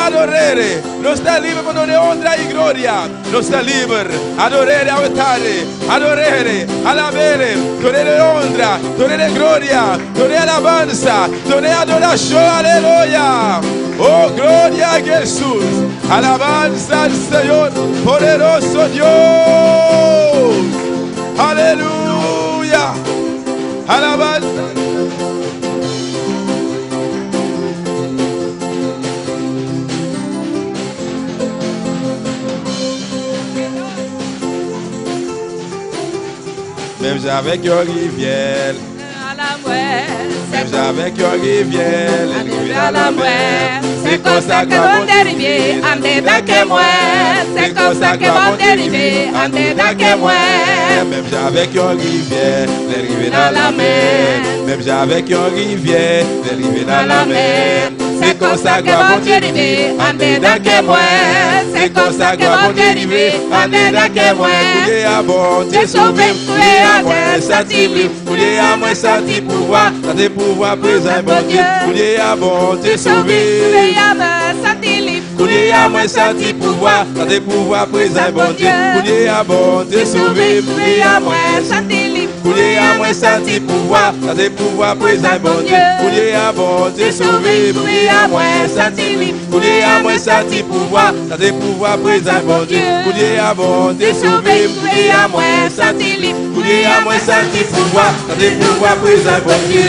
adorare. Non sta libero per donare onra e gloria. Non sta libero. Adorare, autare. Adorare, alabere. Donare onra, donare gloria, donare alabanza, donare adoración. Aleluya. Oh, gloria a Jesús. Alabanza al Señor, poderoso Dios. Aleluya. Alabanza. Même avec une rivière, À la mer, même avec une rivière, les rivières à la mer. C'est comme ça que vont dériver, en dedans que moi. C'est comme ça que vont dériver, en dedans que moi. Même avec une rivière, les rivières à la mer. Même avec une rivière, les rivières à la mer. C'est comme ça que vont dériver, en dedans que moi. C'est comme ça que vont dériver, en dedans que moi. Couler à bon, t'es sauvé, couler à moi, senti libre, couler à moi, senti pouvoir, t'as des pouvoirs présents, bon Dieu, couler à bon, t'es sauvé. Couler à moi, senti libre. Couler à moi, senti pouvoir, t'as des pouvoirs présents, bon Dieu, couler à bon, t'es sauvé, Couler à moi, senti libre. couler à moi, senti pouvoir, t'as des pouvoirs présents, bon Dieu, couler à bon, t'es sauvé, couler à moi, senti libre, couler à moi, senti pouvoir, t'as des pouvoirs présents, bon Dieu, couler à bon, t'es sauvé, couler à moi, senti libre, couler à moi, senti pouvoir, t'as des pouvoirs présents, bon Dieu.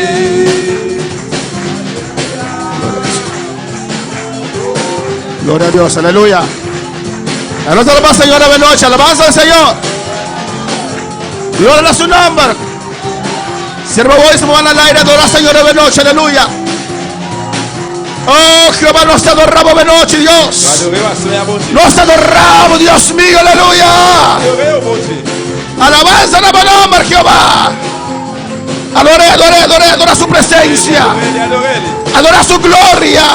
Gloria a Dios, aleluya. Alabanza al Señor de noche, alabanza al Señor. Gloria a su nombre. Siervo hoy se van al aire, adora al Señor de noche, aleluya. Oh, Jehová, nos adoramos de noche, Dios. Nos adoramos, Dios mío, aleluya. Alabanza al nombre, Jehová. Adore, adore, adore, adora su presencia. Adora su gloria.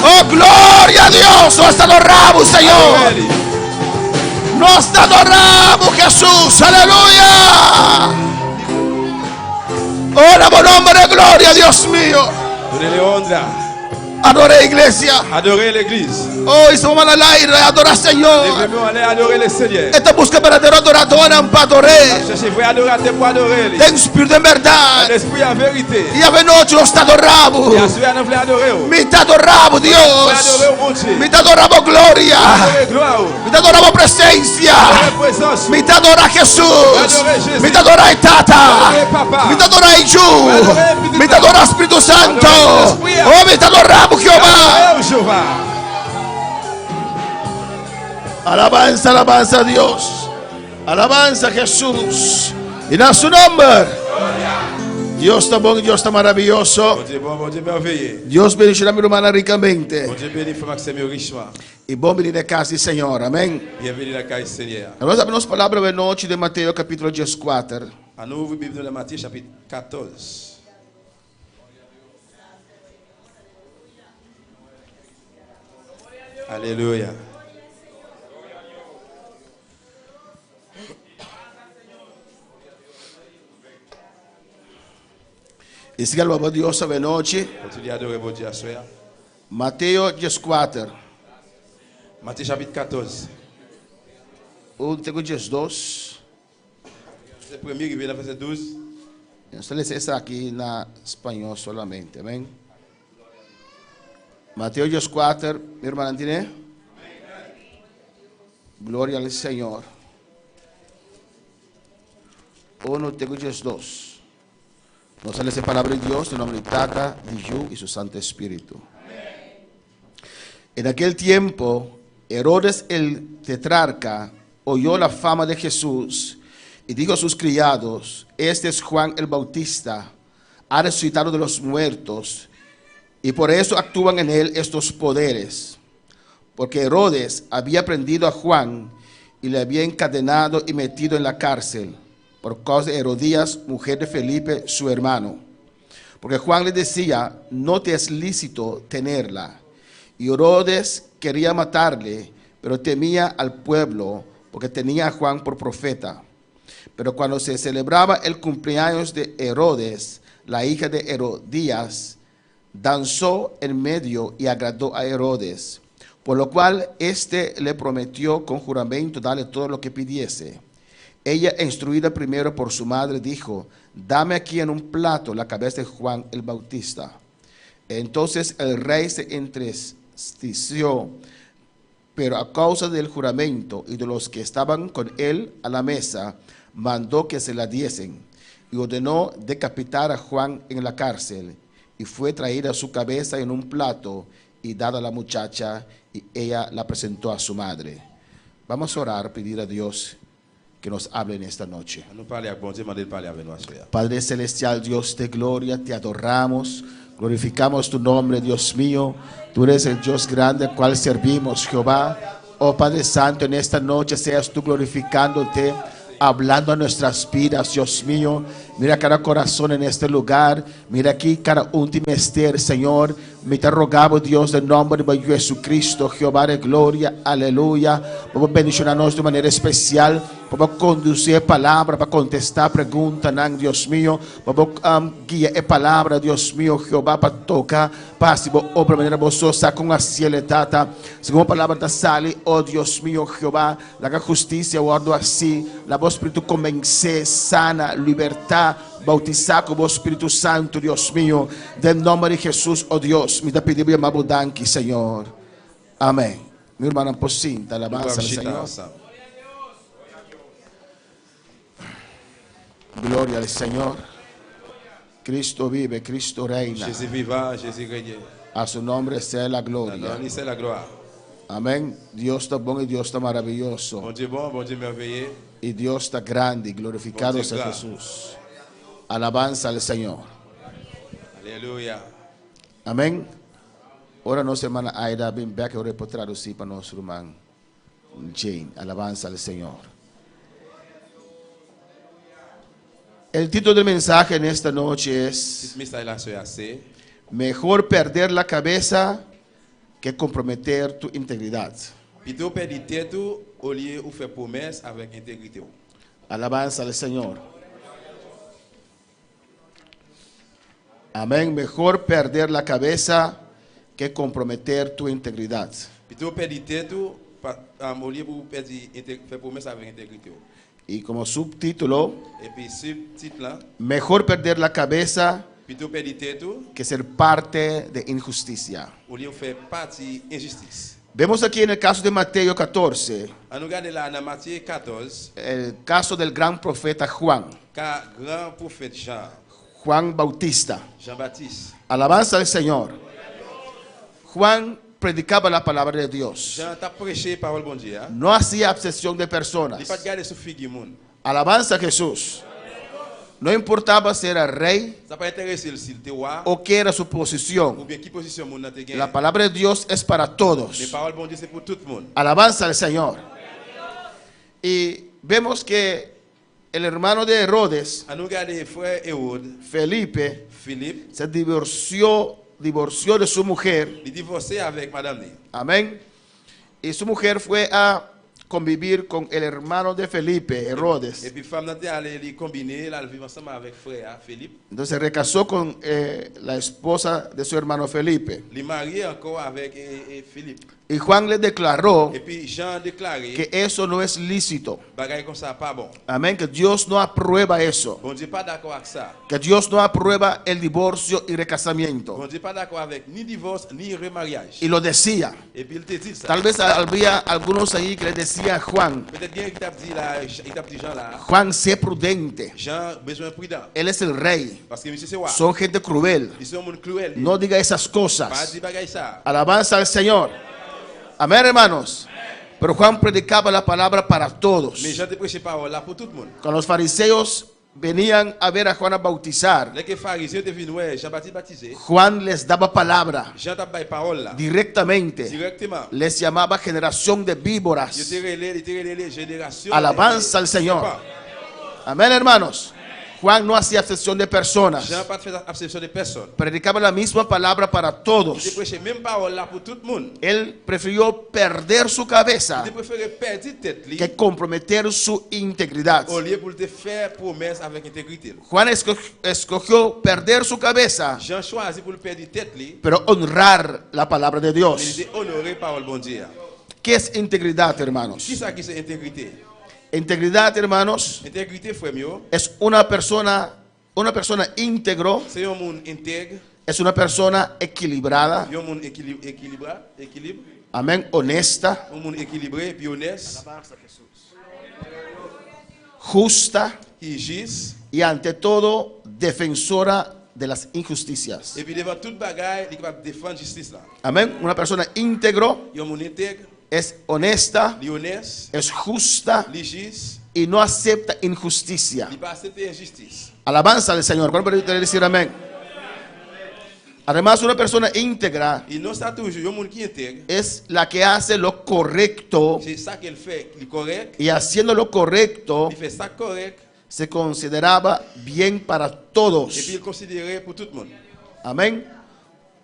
Oh, gloria a Dios. Nos adoramos, Señor. Nos adoramos, Jesús. Aleluya. Ora por nombre de gloria, Dios mío. Adore, iglesia. Adorez l'église. Hoy se van al aire, adora al Señor. Allez adorer le Seigneur. Esta busca verdadero adorador en padore. Cherchez vrai adorateur pour adorer. En espíritu de verdad. L'esprit en vérité. Y a noche nos adoramos. Et à celui qui veut adorer. Mi te adoramos, Dios. Adorez au bon Dieu. Mi te adoramos gloria. Adorez gloire. Mi te adoramos presencia. Adorez présence. Mi te adora Jesús. Mi te adora Tata. Mi te adora Jesús. Mi te adora Espíritu Santo. Oh, mi te adoramos Jehová. Adorez Jehová. Alabanza, alabanza a Dios. Alabanza a Jesús. Y da su nombre. Dios está bueno, Dios está maravilloso. Bon Dieu bon, bon Dieu merveilleux. Dios bendecirá a mi hermana ricamente. Bon Dieu bénit frère Maxime richement. Y bom venir de casa, Señor. Amén. Bienvenue dans la casa du Seigneur. Vamos a ver las palabras de noche de Mateo capítulo 14. À nous ouvrir la Bible de Matthieu chapitre 14. Alléluia. Y siga el babá Dios de noche. Continuez à adorer bon Dieu à soir. Mateo 14. Matthieu chapitre 14. Tengo 12. Le premier qui vient dans verset 12. Esto les es aquí en español solamente. Amén. Mateo 14. Mi hermana tiene. Gloria al Señor. Tengo 12. Nos sale esa palabra de Dios en nombre de Tata, de Yu y su Santo Espíritu. En aquel tiempo, Herodes el tetrarca oyó la fama de Jesús y dijo a sus criados: este es Juan el Bautista, ha resucitado de los muertos, y por eso actúan en él estos poderes. Porque Herodes había prendido a Juan y le había encadenado y metido en la cárcel por causa de Herodías, mujer de Felipe, su hermano. Porque Juan le decía: no te es lícito tenerla. Y Herodes quería matarle, pero temía al pueblo, porque tenía a Juan por profeta. Pero cuando se celebraba el cumpleaños de Herodes, la hija de Herodías, danzó en medio y agradó a Herodes, por lo cual éste le prometió con juramento darle todo lo que pidiese. Ella, instruida primero por su madre, dijo: dame aquí en un plato la cabeza de Juan el Bautista. Entonces el rey se entristeció, pero a causa del juramento y de los que estaban con él a la mesa, mandó que se la diesen y ordenó decapitar a Juan en la cárcel. Y fue traída su cabeza en un plato y dada a la muchacha, y ella la presentó a su madre. Vamos a orar, pedir a Dios que nos hable en esta noche. Nous parler avec bon Dieu, demander de parler avec nous à soir. Padre celestial, Dios de gloria, te adoramos, glorificamos tu nombre, Dios mío. Tú eres el Dios grande al cual servimos, Jehová. Oh Padre Santo, en esta noche seas tú glorificándote, hablando a nuestras vidas, Dios mío. Mira cada corazón en este lugar. Mira aquí cada última ester, Señor. Me te rogamos, Dios, en nombre de Jesucristo, Jehová de gloria, aleluya. Vamos a bendicionarnos de manera especial. Vamos a conducir palabra para contestar preguntas, Dios mío. Vamos a guiar palabra, Dios mío, Jehová, para tocar. Para si vos obra de manera gozosa con la cielitata. Según palabra de sale, oh Dios mío, Jehová, la justicia, guardo así. La voz Espíritu convence, sana, libertad. Bautizar con vos Espíritu Santo, Dios mío, del nombre de Jesús, oh Dios, me te pedimos amado danki, Señor. Amén. Mi hermana Pocinta, alabanza al Señor. Gloria al Señor. Cristo vive, Cristo reina. Jésus vivant, Jésus règne. A su nombre sea la gloria. C'est la gloire. Amén. Dios está bueno y Dios está maravilloso. Bon Dieu merveilleux. Y Dios está grande y glorificado sea Jesús. Alabanza al Señor. Aleluya. Amén. Ora nossa irmã Aida vem back ora para traduzir para nosso irmão Jane. Alabanza al Señor. El título del mensaje en esta noche es Cette message là c'est assez. Mejor perder la cabeza que comprometer tu integridad. Plutôt perdre tête au lieu de faire promesse avec intégrité. Alabanza al Señor. Amén. Mejor perder la cabeza que comprometer tu integridad. Plutôt perdre tête au lieu de faire promesse avec intégrité. Y como subtítulo, Et puis subtitre là, mejor perder la cabeza plutôt perdre tête que ser parte de injusticia. au lieu de faire partie injustice. Vemos aquí en el caso de Mateo 14, On regarde là dans Matthieu 14, el caso del gran profeta Juan, car grand prophète Juan Bautista. Jean-Baptiste, Alabanza al Señor. Juan predicaba la palabra de Dios. Jean t'a prêché parole bon Dieu. No hacía acepción de Il personas. pas garder sous figure monde. Alabanza a Jesús. No importaba si era rey Ça pas intéresser s'il était roi o qué era su ou posición. bien qui position monde te gagne. La palabra de Dios es para Mais todos. parole bon Dieu c'est pour tout le monde. Alabanza al Señor. Y vemos que el hermano de Herodes, On regarde frère Hérode, Felipe, Philippe, se divorció de su mujer. il divorcé avec madame ni. Amén. Y su mujer fue a convivir con el hermano de Felipe, Herodes. Et puis femme nan te aller li combiner, là vivre ensemble avec frère Philippe. Entonces se recasó con la esposa de su hermano Felipe. Li marié encore avec Philippe. Y Juan le declaró Et puis Jean déclaré que eso no es lícito. bagay comme ça pas bon. Amén. Que Dios no aprueba eso. Bon Dieu pas d'accord avec ça. Que Dios no aprueba el divorcio y recasamiento. Bon Dieu pas d'accord avec ni divorce ni remariage. Y lo decía. Et puis il te dit ça. Tal vez había algunos ahí que le decían a Juan, Peut-être bien qu'il t'a dit là, il t'a dit Jean là. Juan, sé prudente. Jean besoin prudent Él es el rey. parce que monsieur c'est roi. Son gente cruel. Ils sont monde cruel. No diga esas Pas cosas. dit bagay ça. Alabanza al Señor. Amén, hermanos. Pero Juan predicaba la palabra para todos. Mais Jean te prêché parole là pour tout le monde. Cuando los fariseos venían a ver a Juan a bautizar, Les que pharisiens te viennent ouais, Jean-Baptiste baptisé. Juan les daba palabra Jean t'a bail parole là. directamente. Directement. Les llamaba generación de Il víboras. te relève les générations. Alabanza al Señor. Amén, hermanos. Juan no hacía excepción de personas. Jean pas fait exception de personne. Predicaba la misma palabra para Il todos. te prêché même parole là pour tout le monde. Él prefirió perder su cabeza Il te préféré perdre tête li que comprometer su integridad. au lieu pour te faire promesse avec intégrité. Juan escogió perder su cabeza, Jean choisi pour le perdre tête li, pero honrar la palabra de mais il Dios. était honoré par le bon Dieu. ¿Qué es integridad, hermanos? Qui ça qui c'est intégrité? Integridad, hermanos, Intégrité, frère mio, es una persona íntegro, c'est un monde intègre, es una persona equilibrada, un monde équilibre, amén, honesta, un monde équilibré, puis honnête, justa qui est juste, y ante todo defensora de las injusticias. et puis devant toute bagaille, il est capable de défendre justice là. Amén. Una persona íntegro Il y a un monde intègre, es honesta, il est honnête, es justa il est juste, y no acepta injusticia. il ne pas accepter injustice. Alabanza al Señor. ¿Cuál puede decir amén? Además, una persona íntegra Et non, ça toujours, un monde qui est intègre, es la que hace lo correcto c'est ça qu'elle fait, il est correct, y haciendo lo correcto il fait ça correct, se consideraba bien para et puis todos. il est considéré pour tout le monde. Amén.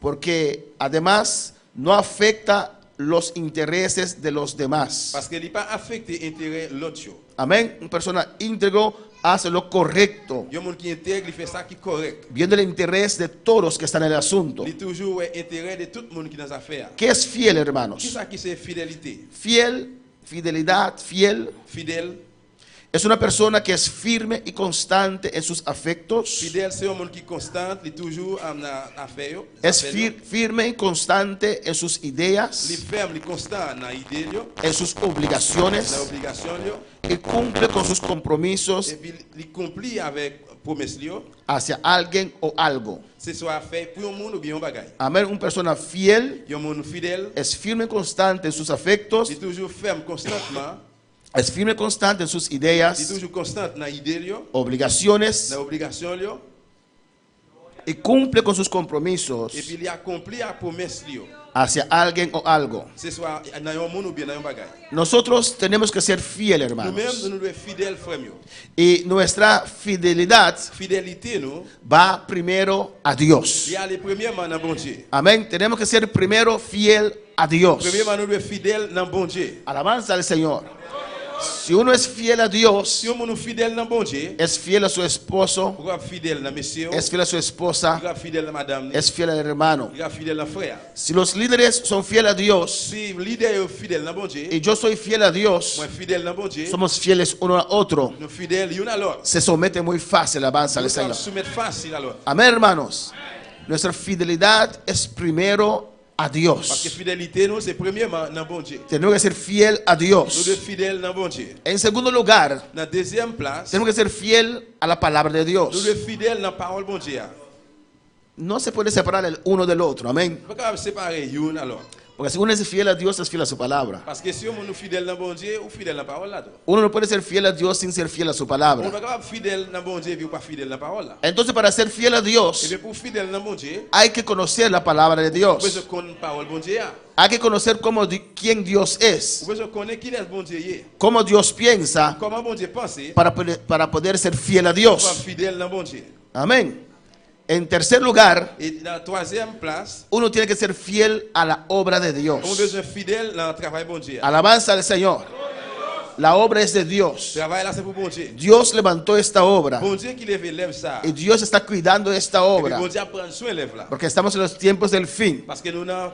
Porque además no afecta los intereses de los demás. Parce qu'il n'est pas affecté l'intérêt de l'autre. Amén. Una persona íntegro hace lo correcto, Il y a un monde qui est intègre, il fait ça qui est correct. viendo el interés de todos que están en el asunto. Il est toujours l'intérêt de tout le monde qui est dans les affaires. ¿Qué es fiel, Qui hermanos? ça qui c'est fidélité? Fidelidad, fiel. Fidèle. Es una persona que es firme y constante en sus afectos. Fidèle, c'est un monde qui est constant, il est toujours en affaire. Es firme y constante en sus Il est ideas, ferme, il est constant dans l'idée, en sus dans obligaciones, l'obligation, y cumple con sus compromisos et puis il accomplit avec promesse, hacia alguien o algo. c'est soit fait pour un monde ou bien un bagaille. Amén. Una persona fiel Il y a un monde fidèle, es firme y constante en sus afectos, il est toujours ferme constamment, es firme y constante en sus il est ideas, toujours constant dans l'idée, obligaciones, dans l'obligation, y cumple con sus et compromisos puis il accomplit la promesse, hacia alguien o algo. c'est soit dans un monde ou bien dans un bagaille. Nosotros tenemos que ser fieles, Nous-mêmes, hermanos. nous devons être fidèles, frère. Y nuestra fidelidad Fidélité, nous, va primero a Dios. il y a les premièrement dans le bon Dieu. Amén. Tenemos que ser primero fiel a Dios. Premièrement, nous devons être fidèles dans le bon Dieu. Alabanza al Señor. Si uno es fiel a Dios, Si on est fidèle dans le bon Dieu, es fiel a su esposo, on est fidèle dans monsieur, es fiel a su esposa, on est fidèle dans madame, es fiel al hermano. on est fidèle dans frère. Si los líderes son fieles a Dios Si le leader est fidèle dans le bon Dieu, y yo soy fiel a Dios, moi fidèle dans le bon Dieu, somos fieles uno a otro. nous fidèles l'un à l'autre. Se somete muy fácil, alabanza al Nous sommes Señor. soumettre facile à l'autre. Amén, hermanos. Nuestra fidelidad es primero a Parce que Dios. fidélité, nous, c'est premièrement dans le bon Dieu. Tenemos que ser fiel a Nous devons Dios. être fidèles dans le bon Dieu. En segundo lugar, Dans la deuxième place, tenemos que ser fiel a la palabra de nous Dios. devons être fidèles dans la parole bon Dieu. No se puede separar el uno del otro. Amén. Nous ne pouvons pas séparer l'un à l'autre. Porque si uno es fiel a Dios, es fiel a su palabra. Parce que si on est fidèle dans le bon Dieu ou fidèle dans la parole là, Uno no puede ser fiel a Dios sin ser fiel a su on ne palabra. peut pas être fidèle dans le bon Dieu et pas fidèle dans la parole là. Entonces, para ser fiel a Et Dios, bien pour fidèle dans le bon Dieu, hay que conocer la palabra de vous Dios. besoin connaître la parole bon Dieu. Hay que conocer quién Dios es, Vous besoin connaître qui est bon Dieu. cómo Dios piensa, Comment bon Dieu pense para poder ser fiel a pour être Dios. fidèle dans le bon Dieu. Amén. En tercer lugar, Et dans la troisième place, uno tiene que ser fiel a la obra de on a Dios. besoin fidèle dans le travail bon Dieu. Alabanza al Señor. La obra es de Dios. Le travail là c'est pour bon Dieu. Dios levantó esta obra Bon Dieu qui lève ça. y Dios está cuidando esta Et puis obra bon Dieu prend soin lève là. porque estamos en los tiempos del fin. Parce que nous avons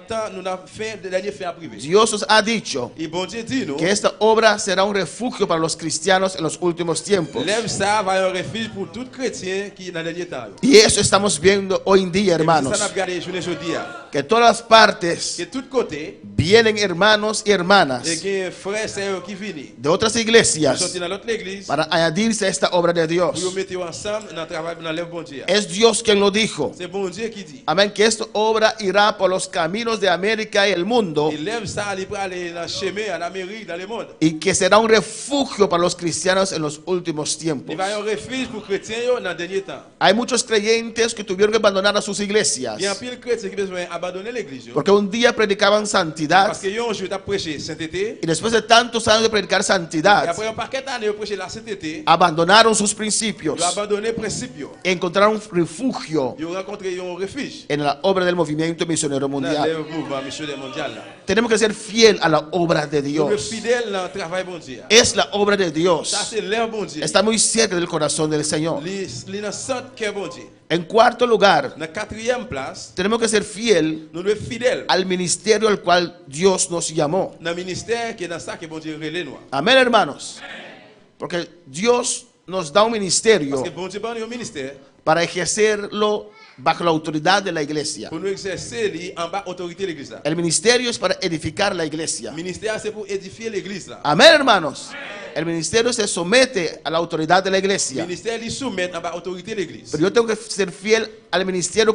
fait de dernier fait à privé. Dios os ha dicho Et bon Dieu dit nous, que esta obra será un refugio para los cristianos en los últimos tiempos. lève ça va un refuge pour tout chrétien qui est dans le dernier temps. Y eso estamos viendo hoy en día, Et hermanos, ça n'a pas regardé journée aujourd'hui. que todas las partes Que tout côté, vienen hermanos y hermanas et que frères et sœurs qui viennent. de otras Ils iglesias sont dans l'autre église. para añadirse a esta obra de Pour Dios. mettre ensemble dans le travail dans l'œuvre bon Dieu. Es Dios quien lo dijo. C'est bon Dieu qui dit. Amén, que esta obra irá por los caminos de América y el mundo Il lève ça, il peut aller dans le chemin en Amérique, dans le monde. y que será un refugio para los cristianos en los últimos tiempos. Il va y avoir un refuge pour les chrétiens dans le dernier temps. Hay muchos creyentes que tuvieron que abandonar a sus iglesias Il y a un pile chrétien qui besoin d'abandonner l'église. porque un día predicaban santidad Parce que un jour, tu as prêché sainteté. y después de tantos años de predicar Et santidad après un paquet d'années, tu as prêché la sainteté. abandonaron sus principios Tu as abandonné le principe. y encontraron un refugio Tu as rencontré un refuge. en la obra del movimiento misionero Dans mundial. le mouvement missionnaire mondial. Tenemos que ser fiel a la obra de Nous sommes Dios. fidèles dans le travail bon Dieu. Es la obra de Ça, Dios. c'est l'œuvre bon Dieu. Está muy cerca del corazón del Señor. Les dans centre cœur bon Dieu. En cuarto lugar, Dans la quatrième place, tenemos que ser fiel nous devons être fidèles al ministerio al cual Dios nos llamó. dans le ministère qui est dans ça que bon Dieu relève nous. Amén, hermanos. Porque Dios nos da un ministerio Parce que bon Dieu donne un ministère para ejercerlo bajo la autoridad de la iglesia. pour nous exercer lui en bas autorité de l'église. El ministerio es para edificar la iglesia. Le ministère c'est pour édifier l'église là. Amén, hermanos. El ministerio se somete a la autoridad de la Le iglesia. ministère lui soumet en bas autorité de l'église. Pero yo tengo que ser fiel al ministerio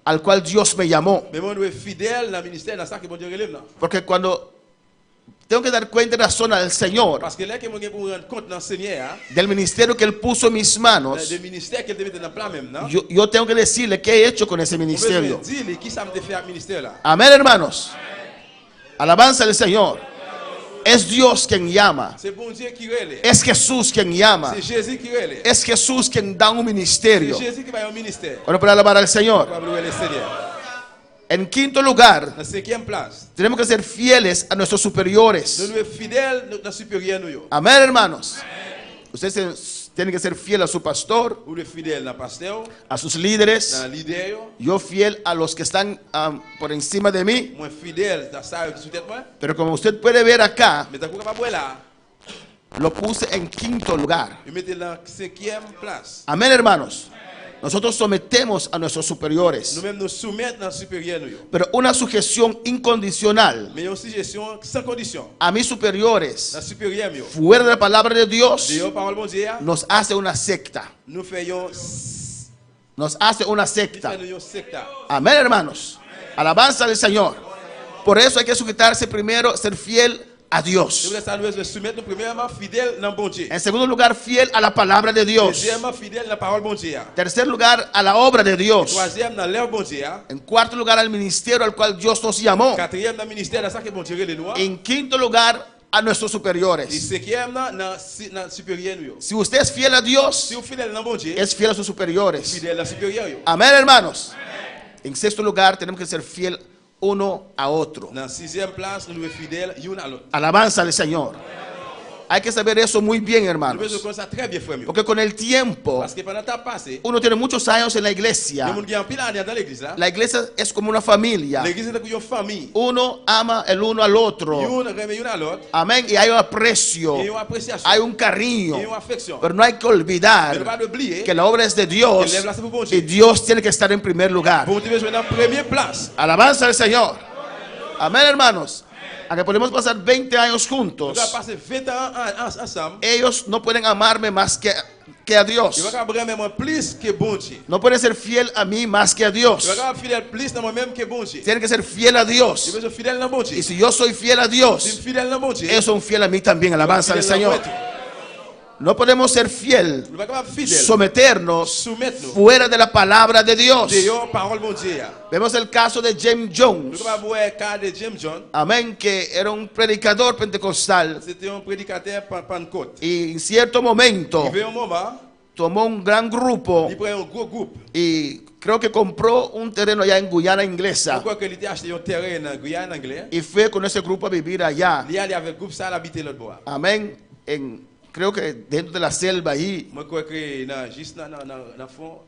al cual Dios me llamó. Mais moi nous sommes fidèles dans le ministère dans ça que bon Dieu relève nous. Porque cuando tengo que dar cuenta y razón al Señor Parce que là que moi pour rendre compte dans le Seigneur, del ministerio que Él puso en mis manos, le ministère qu'il te met dans le plan même, non? yo tengo que decirle qué he hecho con ese ministerio. Dis-lui qui ça me fait à ministère là. Amén, hermanos. Alabanza al Señor. Es Dios quien llama. C'est bon Dieu qui relève. Es Jesús quien llama. C'est Jésus qui relève. Es Jesús quien da un C'est ministerio. Jésus qui va au ministère. Bueno, para alabar al Señor. Pour louer le Seigneur. En quinto lugar, Dans la cinquième place, tenemos que ser fieles a nuestros nous superiores. devons être fidèles dans le supérieur nous. Amén, hermanos. Ustedes tienen que ser fieles a su pastor, Vous êtes fidèles dans le pasteur, a sus dans líderes. le leader. Yo fiel a los que están por encima de mí. Moi fidèle dans ça qui sous tête moi. Pero como usted puede ver acá, Mais tant qu'on va là, lo puse en quinto lugar. je mettez dans la cinquième place. Amén, hermanos. Nosotros sometemos a nuestros superiores. Nous-mêmes nous soumettons dans le supérieur nous. Pero una sujeción incondicional Mais une suggestion sans condition. a mis Dans superiores, le supérieur nous. fuera de la palabra de Dios, Dehors parole bon Dieu, nos hace una secta. nous faisons Nos hace una secta. une secte. Amén, hermanos. Alabanza del Señor. Por eso hay que sujetarse primero, ser fiel a Nous Dios. voulons saluer, nous soumettre nous premièrement fidèles dans le bon Dieu. En segundo lugar, fiel a la palabra de Dios. Deuxièmement, fidèles dans la parole bon Dieu. Tercer lugar, a la obra de Dios. Troisième, dans l'œuvre bon Dieu. En cuarto lugar, al ministerio al cual Dios nos llamó. Quatrième, dans le ministère, dans ça que bon Dieu les noirs. En quinto lugar, a nuestros Et superiores. cinquième, dans le supérieur nous. Si usted es fiel a Dios, Si vous fidèles dans bon Dieu, es fiel a sus superiores. fidèles dans le supérieur. Amén, hermanos. En sexto lugar, tenemos que ser fiel uno a otro. Dans la sixième place, nous devons être fidèles l'un à l'autre. Alabanza al Señor. Hay que saber eso muy bien, Nous devons hermanos. connaître ça très bien, frère. Porque con el tiempo, Parce que pendant le temps passé, uno tiene muchos años en la les iglesia. gens qui ont pile d'années dans l'église, là, La iglesia es como una familia. l'église est comme une famille. Uno ama el uno al otro. Ils remet l'un à l'autre. Amén. Y hay un aprecio. Ils ont appréciation. Hay un cariño. Ils ont affection. Pero no hay que Mais ne pas olvidar oublier que la obra es de Dios. que l'œuvre là, c'est pour bon Y Dieu. Dios tiene que estar en primer lugar. Bon Dieu besoin dans la première place. Alabanza al Señor. Amén, hermanos. Aunque podemos pasar 20 años Nous juntos, allons passer 20 ans ensemble. ellos no pueden amarme más que a Dios. Ils vont aimer moi plus que bon Dieu. No pueden ser fiel a mí más que a Ils Dios. vont être fidèles plus dans moi-même que bon Dieu. Tienen que ser fiel a Ils Dios. veulent être fidèles dans bon Dieu. Y si yo soy fiel a Si Dios, fidèles dans bon Dieu, ellos son fieles a mí también. Alabanza al fidèles dans Señor. moi. No podemos ser fiel, Nous allons être fidèles. someternos Soumettre-nous. fuera de la palabra de Dios. Dehors, parole bon Dieu. Vemos el caso de James Nous Jones. allons voir le cas de James John. Amén, que era un predicador pentecostal. C'était un prédicateur Pentecôte. Y en cierto momento Il y a un moment, tomó un gran grupo il prend un gros groupe. y creo que compró un terreno allá en Guyana Je Inglesa crois qu'il a acheté un terrain en Guyane anglais. y fue con ese grupo a vivir allá. Il est allé avec le groupe, ça a habité l'autre bois. Amén. Creo que dentro de la selva ahí. Moi, je crois que juste dans le fond,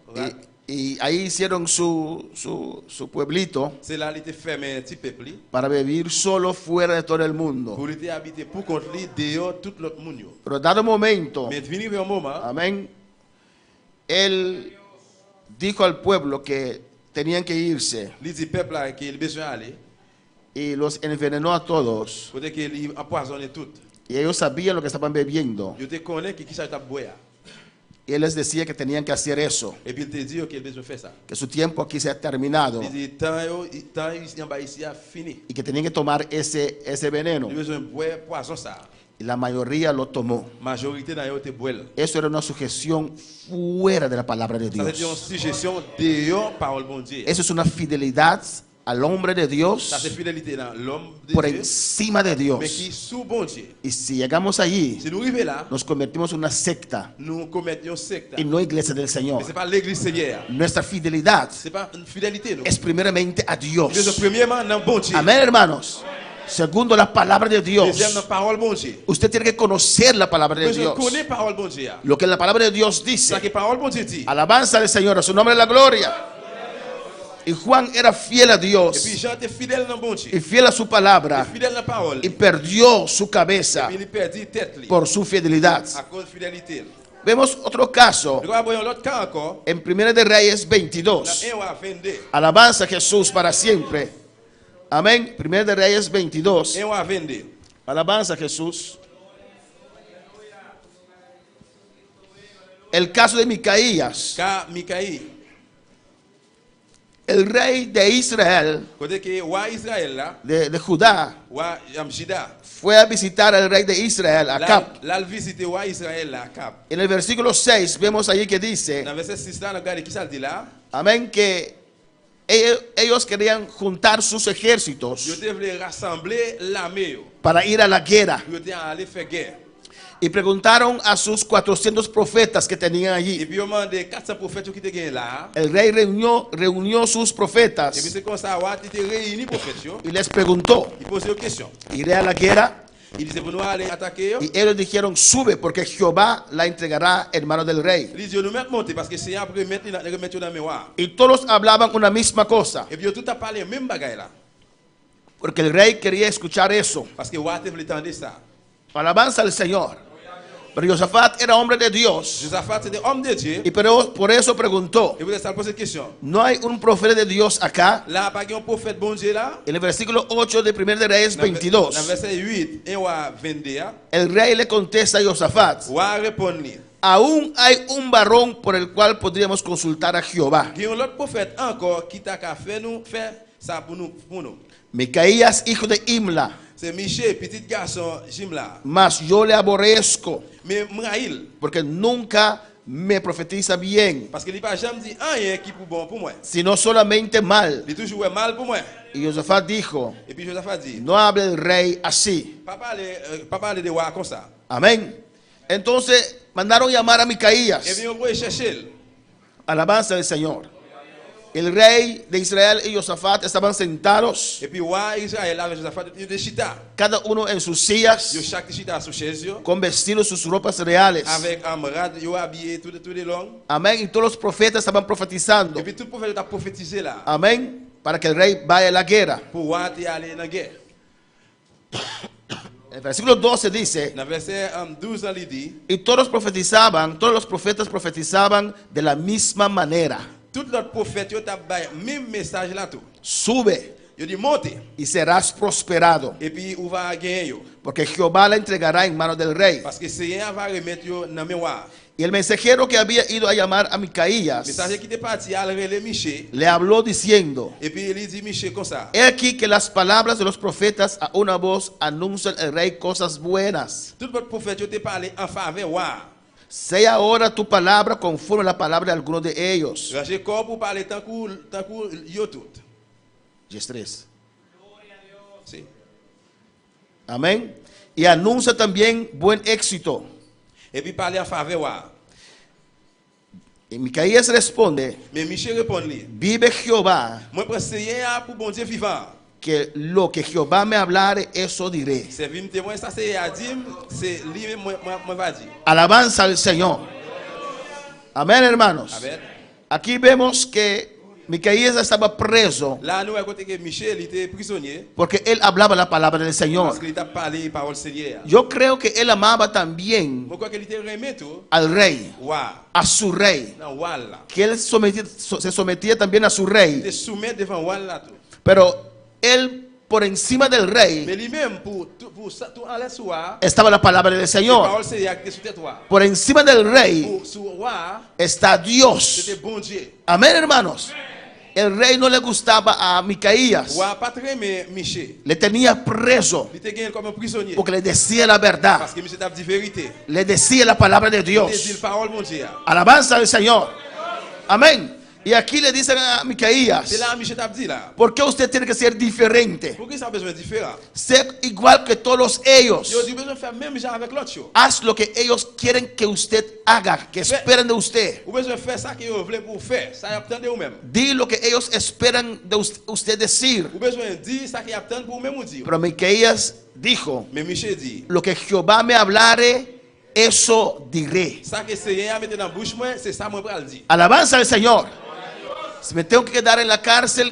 Y ahí hicieron su pueblito c'est là qu'il était fermé un petit peuple. para vivir solo fuera de todo el mundo. Pour était habité pour contre lui, dehors tout l'autre monde. Pero dado momento, Mais venu un moment, amén, él dijo al pueblo que tenían que irse il dit peuple là qu'il a besoin d'aller. y los envenenó a todos. Faut dire qu'il empoisonne tout. Y ellos sabían lo que estaban bebiendo. Je te connais qui ça t'a boire. Y él les decía que tenían que hacer eso, Et puis il te dit qu'il a besoin de faire ça. que su tiempo aquí se ha terminado Il dit, tant ici en bas ici a fini. y que tenían que tomar ese veneno. Il a besoin de boire poison ça. Y la mayoría lo tomó. Majorité dans eux te boire. Eso era una sujeción fuera de la palabra de Ça c'est une Dios. suggestion dehors parole bon Dieu. Eso es una fidelidad al hombre de Ça Dios c'est fidélité dans l'homme de por Dieu, encima de mais Dios. qui sous bon Dieu. Y si llegamos allí, Si nous arrivons là, nos convertimos en una secta nous commettons un secte. y no iglesia del Señor. Mais c'est pas l'église Seigneur. Nuestra fidelidad C'est pas une fidélité nous. es primeramente a Dios. Nous sommes premièrement dans bon Dieu. Amén, hermanos. Segundo, la palabra de Dios. Deuxième dans parole bon Dieu. Usted tiene que conocer la palabra de Nous Dios. connaissons parole bon Dieu. Lo que la palabra de Dios Ça dice. que parole bon Dieu dit. Alabanza al Señor, a su nombre la gloria. Y Juan era fiel a Et puis Dios Jean était fidèle dans bon Dieu. y fiel a su palabra Fidèle dans parole. y Et perdió su cabeza puis il perdit tête li, por su fidelidad. à cause de fidélité. Vemos otro caso Nous allons voir l'autre cas encore. en 1 de Reyes Dans 22. 1 à 22. Alabanza a Jesús para siempre. Amén. 1 de Reyes 22. 1 à 22. Alabanza a Jesús. El caso de Micaías, Car Mikaï, el rey de Israel, côté que roi Israël là, de Judá, roi Jida, fue a visitar al rey de Israel, Acab. là il visité roi Israël là, Cap. En el versículo 6 vemos allí que dice, Dans verset 6 là, regardez qui ça dit là. amén, que ellos querían juntar sus ejércitos Yo te voulais rassembler l'armée yo. para ir a la guerra Yo te aller faire guerre. y preguntaron a sus 400 profetas que tenían Et allí. puis on demandé 400 prophètes qui étaient gagnés là. El rey reunió sus Et profetas puis c'est comme ça, roi était réuni prophètes yo. y les preguntó, Il posait une question. ¿iré a la guerra? Il disait pour nous aller attaquer yo. Y ellos dijeron, sube porque Jehová la entregará en manos del rey. Il dit nous mettre monter parce que c'est après mettre dans mes rois. Y todos hablaban una misma cosa, Et puis tout a parlé même bagaille là. porque el rey quería escuchar eso. Parce que roi te voulait entendre ça. Alabanza al Señor. Pero Josafat era hombre de Dios Josaphat c'était homme de Dieu. y por eso preguntó, Et vous allez poser cette question. ¿no hay un profeta de Dios acá? Là, pas un prophète bon Dieu là. En el versículo 8 de 1 de Reyes Dans 22, verset 8, 1 à 22, el rey le contesta a Josafat, roi répond-lui. aún hay un varón por el cual podríamos consultar a Jehová. Il y a un autre prophète encore qui t'a qu'à faire nous faire ça pour nous. Micaías, hijo de Imla, C'est Michel, petit garçon Jimla. mas yo le aborrezco, Mais Mraïl, porque nunca me profetiza bien, parce qu'il n'a pas jamais dit rien qui est bon pour moi. sino solamente mal. Il est toujours mal pour moi. Y Josafat dijo, Et puis Josaphat dit, no hable el rey así. pas parler de roi comme ça. Amén. Entonces mandaron llamar a Et Micaías. bien on va chercher. Alabanza del Señor. El rey de Israel y Josafat estaban sentados, Et puis roi Israël avec Josaphat, il de chita. cada uno en sus sillas, Yo chaque chita sur chaise yo. con vestidos sus ropas reales. Avec amrad, yo habillé tout les longs. Amén. Y todos los profetas estaban profetizando. Et puis tout prophète a prophétisé là. Amén. Para que el rey vaya a la guerra. Pour roi te aller dans la guerre. El versículo 12 dice, Dans verset 12 il dit, y todos profetizaban, todos los profetas profetizaban de la misma manera. tout l'autre prophète yo t'a bail même message là tout. Sube Yo dit monte y serás prosperado, et puis on va gagner yo porque Jehová la entregará en manos del rey. parce que Seigneur va remettre yo dans mémoire. Y el mensajero que había ido a llamar a Micaías Messager qui était parti à le Michel le habló diciendo, et puis il dit Michel comme ça. he aquí que las palabras de los profetas a una voz anuncian al rey cosas buenas. Tout votre prophète yo te parlé en faveur roi. Sea ahora tu palabra conforme a la palabra de algunos de ellos. Ranger corps pour parler tant que yo tout. 10:3. Si. Amén. Y anuncia también buen éxito. Et puis parler en faveur roi. Y Micaías responde, Mais Michel répond lui. vive Jehová, Moi prends Seigneur pour bon Dieu vivant. que lo que Jehová me hablare, eso diré. C'est vim témoin ça c'est à dire, c'est lui même moi va dire. Alabanza al Señor. Amén, hermanos. Amen. Aquí vemos que Micaías estaba preso Là nous à côté que Michel était prisonnier porque él hablaba la palabra del parce Señor. qu'il t'a parlé parole Seigneur. Yo creo que él amaba también Pourquoi qu'il était remis tout? al rey, Roi. a su rey, Dans roi là. que él se sometía también a su Il rey, te soumet devant roi là tout. pero él por encima del rey Mais lui-même, pour tout enlever soi, estaba la palabra del la Señor. parole c'est acté sur tes toi. Por encima del rey Pour sur roi, está Dios. c'était bon Dieu. Amén, hermanos. El rey no le gustaba a Micaías. Roi pas très mais Michel. Le tenía preso Il était gagné comme un prisonnier. porque le decía la verdad. Parce que Michel t'a dit vérité. Le decía la palabra de Il Dios. te dit la parole mon Dieu. Alabanza al Señor. Amén. Y aquí le dicen a C'est Micaías, là Michel t'a dit là. ¿por qué usted tiene que ser diferente? Pourquoi ça a besoin de différent? Ser igual que todos ellos. Il a besoin de faire même genre avec l'autre chose. Haz lo que ellos quieren que usted haga, que esperan de usted. Ou besoin de faire ça que vous voulez pour faire. Ça y attendez vous même. Di lo que ellos esperan de usted decir. Ou besoin de dire ça qui attend pour même dire. Pero Micaías dijo, Mais Michel dit, lo que Jehová me hablare, eso diré. ça que Seigneur a mis dans la bouche moi, c'est ça moi pour le dire. Alabanza al Señor. Si me tengo que quedar en la cárcel,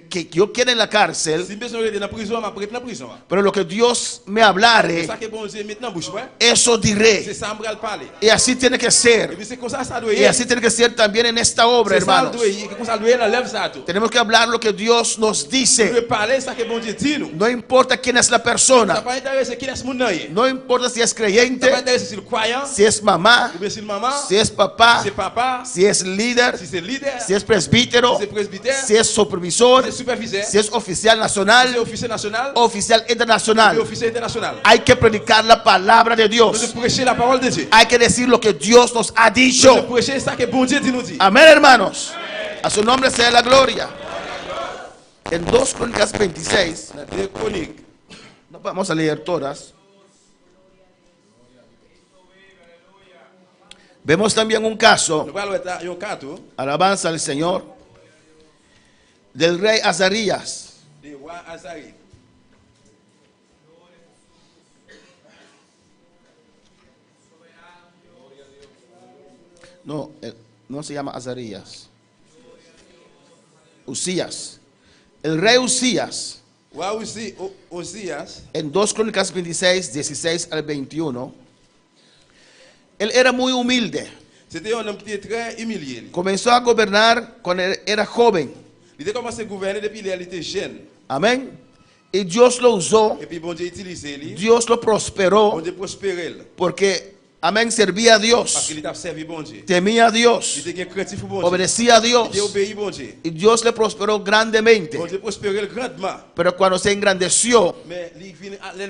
que yo quede en la cárcel, Si besoin de dans la prison, m'a prêter dans la prison. pero lo que Dios me C'est hablare, ça que bon Dieu met dans la bouche moi. eso C'est diré. ça moi le parler. Y así tiene que Et ser. puis c'est comme ça doit Y être. así tiene que ser también en esta obra, C'est ça hermanos. doit être. Comme ça doit être, enlève ça tout. Tenemos que hablar lo que Dios nos Tu dice. veux parler ça que bon Dieu dit nous. No importa quién es la Ça persona. pas intéressé qui est mon nom. Ça No importa si es pas creyente, intéressé si le croyant, si es mamá, ou bien si le maman, si es papá, si c'est papa, si es líder, si c'est leader, si es presbítero, si c'est presbytère, si es si supervisor, c'est superviseur, si es oficial si c'est nacional, officier national, oficial ou internacional. officier international. Hay que predicar la palabra de Nous devons Dios. prêcher la parole de Dieu. Hay que decir lo que Dios nos ha Nous devons dicho. prêcher ça que bon Dieu dit nous dit. Amén, hermanos. A su nombre sea la gloria. En 2 Crónicas 26, Dans deux Chroniques, no vamos a leer todas. Vemos también un caso, nous parlons de un cas tout, alabanza al Señor, del rey Azarías. de roi Azarie. No, no se llama Azarías. Usías. El rey Usías, Roi Osias, en 2 Crónicas 26, 16 al 21, él era muy humilde. c'était un homme qui était très humilié. Comenzó a gobernar cuando era joven. Il a commencé à gouverner depuis il était jeune. Amén. Y Dios lo usó, Et puis bon Dieu utilisé lui. Dios lo Bon prosperó, Dieu prospérait. porque, amén, servía a Parce Dios, qu'il t'a servi bon Dieu. temía a Il Dios, était craintif pour bon Dieu. obedecía a Il Dios. était obéi bon Dieu. Y Dios le prosperó grandemente. Bon Dieu prospérait grandement. Pero cuando se engrandeció, Mais il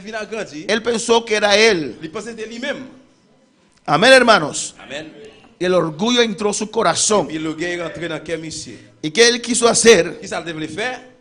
vient à grandir. él pensó que era él. Il pensait de lui-même. Amén, hermanos. Amen. Y el orgullo entró en su corazón. Puis le gars est rentré dans le cœur monsieur. ¿Y qué él quiso hacer? Qui ça devait faire?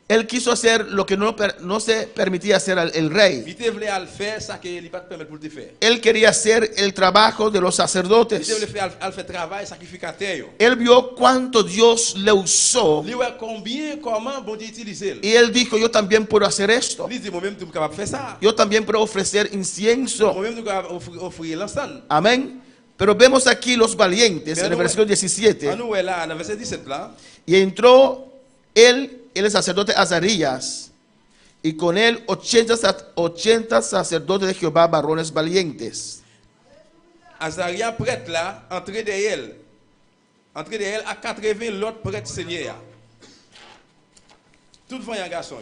Él quiso hacer lo que no se permitía hacer el rey. Il voulait faire ça qu'il ne pas permettre pour le faire. Él quería hacer el trabajo de los Il sacerdotes. voulait faire travail sacrificateur. Él vio cuánto Dios le usó. Il voit comment bon Dieu utilisé. Y él dijo, yo también puedo hacer esto. Il dit moi-même tu es capable de faire ça. Yo también puedo ofrecer incienso. Moi-même tu es capable offrir l'encens. Amén. Pero vemos aquí los valientes en el versículo 17. En nous là dans verset 17 là. Y entró él, el sacerdote Azarías, y con él 80 sacerdotes de Jehová, varones valientes. Azaria prêtre là, entré derrière à 80 l'autre prêtre seigneur. Tout voyant garçon.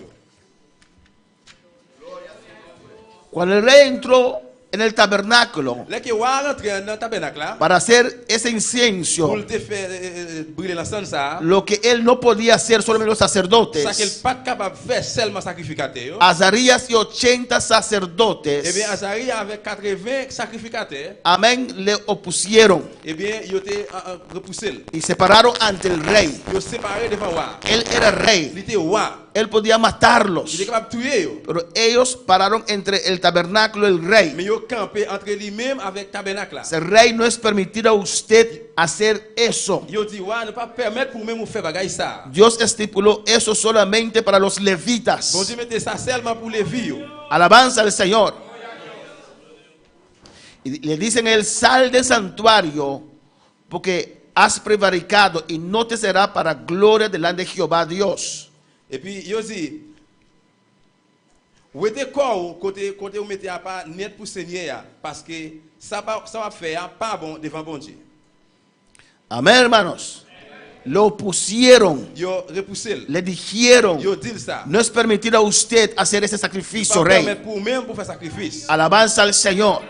Cuando el rey entró en el tabernáculo Là que roi rentré dans le tabernacle là, para hacer ese pour incienso, le faire brûler l'encens ça, lo que él no podía hacer solamente los ça qu'il sacerdotes, pas capable de faire seulement sacrificateur. Azarías y 80 Eh sacerdotes, bien Azaria avec 80 sacrificateurs, amén, le opusieron eh bien il était repoussé. y se pararon ante el rey. Il séparé devant roi. Él era rey, Il était roi. él podía matarlos, Il était capable de tuer yo. pero ellos pararon entre el tabernáculo y el rey. Mais il campé entre lui-même avec tabernacle là. El rey no es permitir a usted hacer eso. Il dit roi ne pas permettre pour même faire bagaille ça. Dios estipuló eso solamente para los Bon levitas. Dieu mettait ça seulement pour les vieux. Alabanza al Señor. Y le dicen a él, sal del santuario porque has prevaricado y no te será para gloria delante de Jehová Dios. Et puis il dit où était corps côté où mettez à pas net pour Seigneur parce que ça va faire pas bon devant bon Dieu. Amén, hermanos. lo opusieron, yo repoussé. le dijeron, Yo dis ça. no es permitido a usted hacer ese sacrificio, Pas rey. permettre pour même pour faire sacrifice. Alabanza al Señor.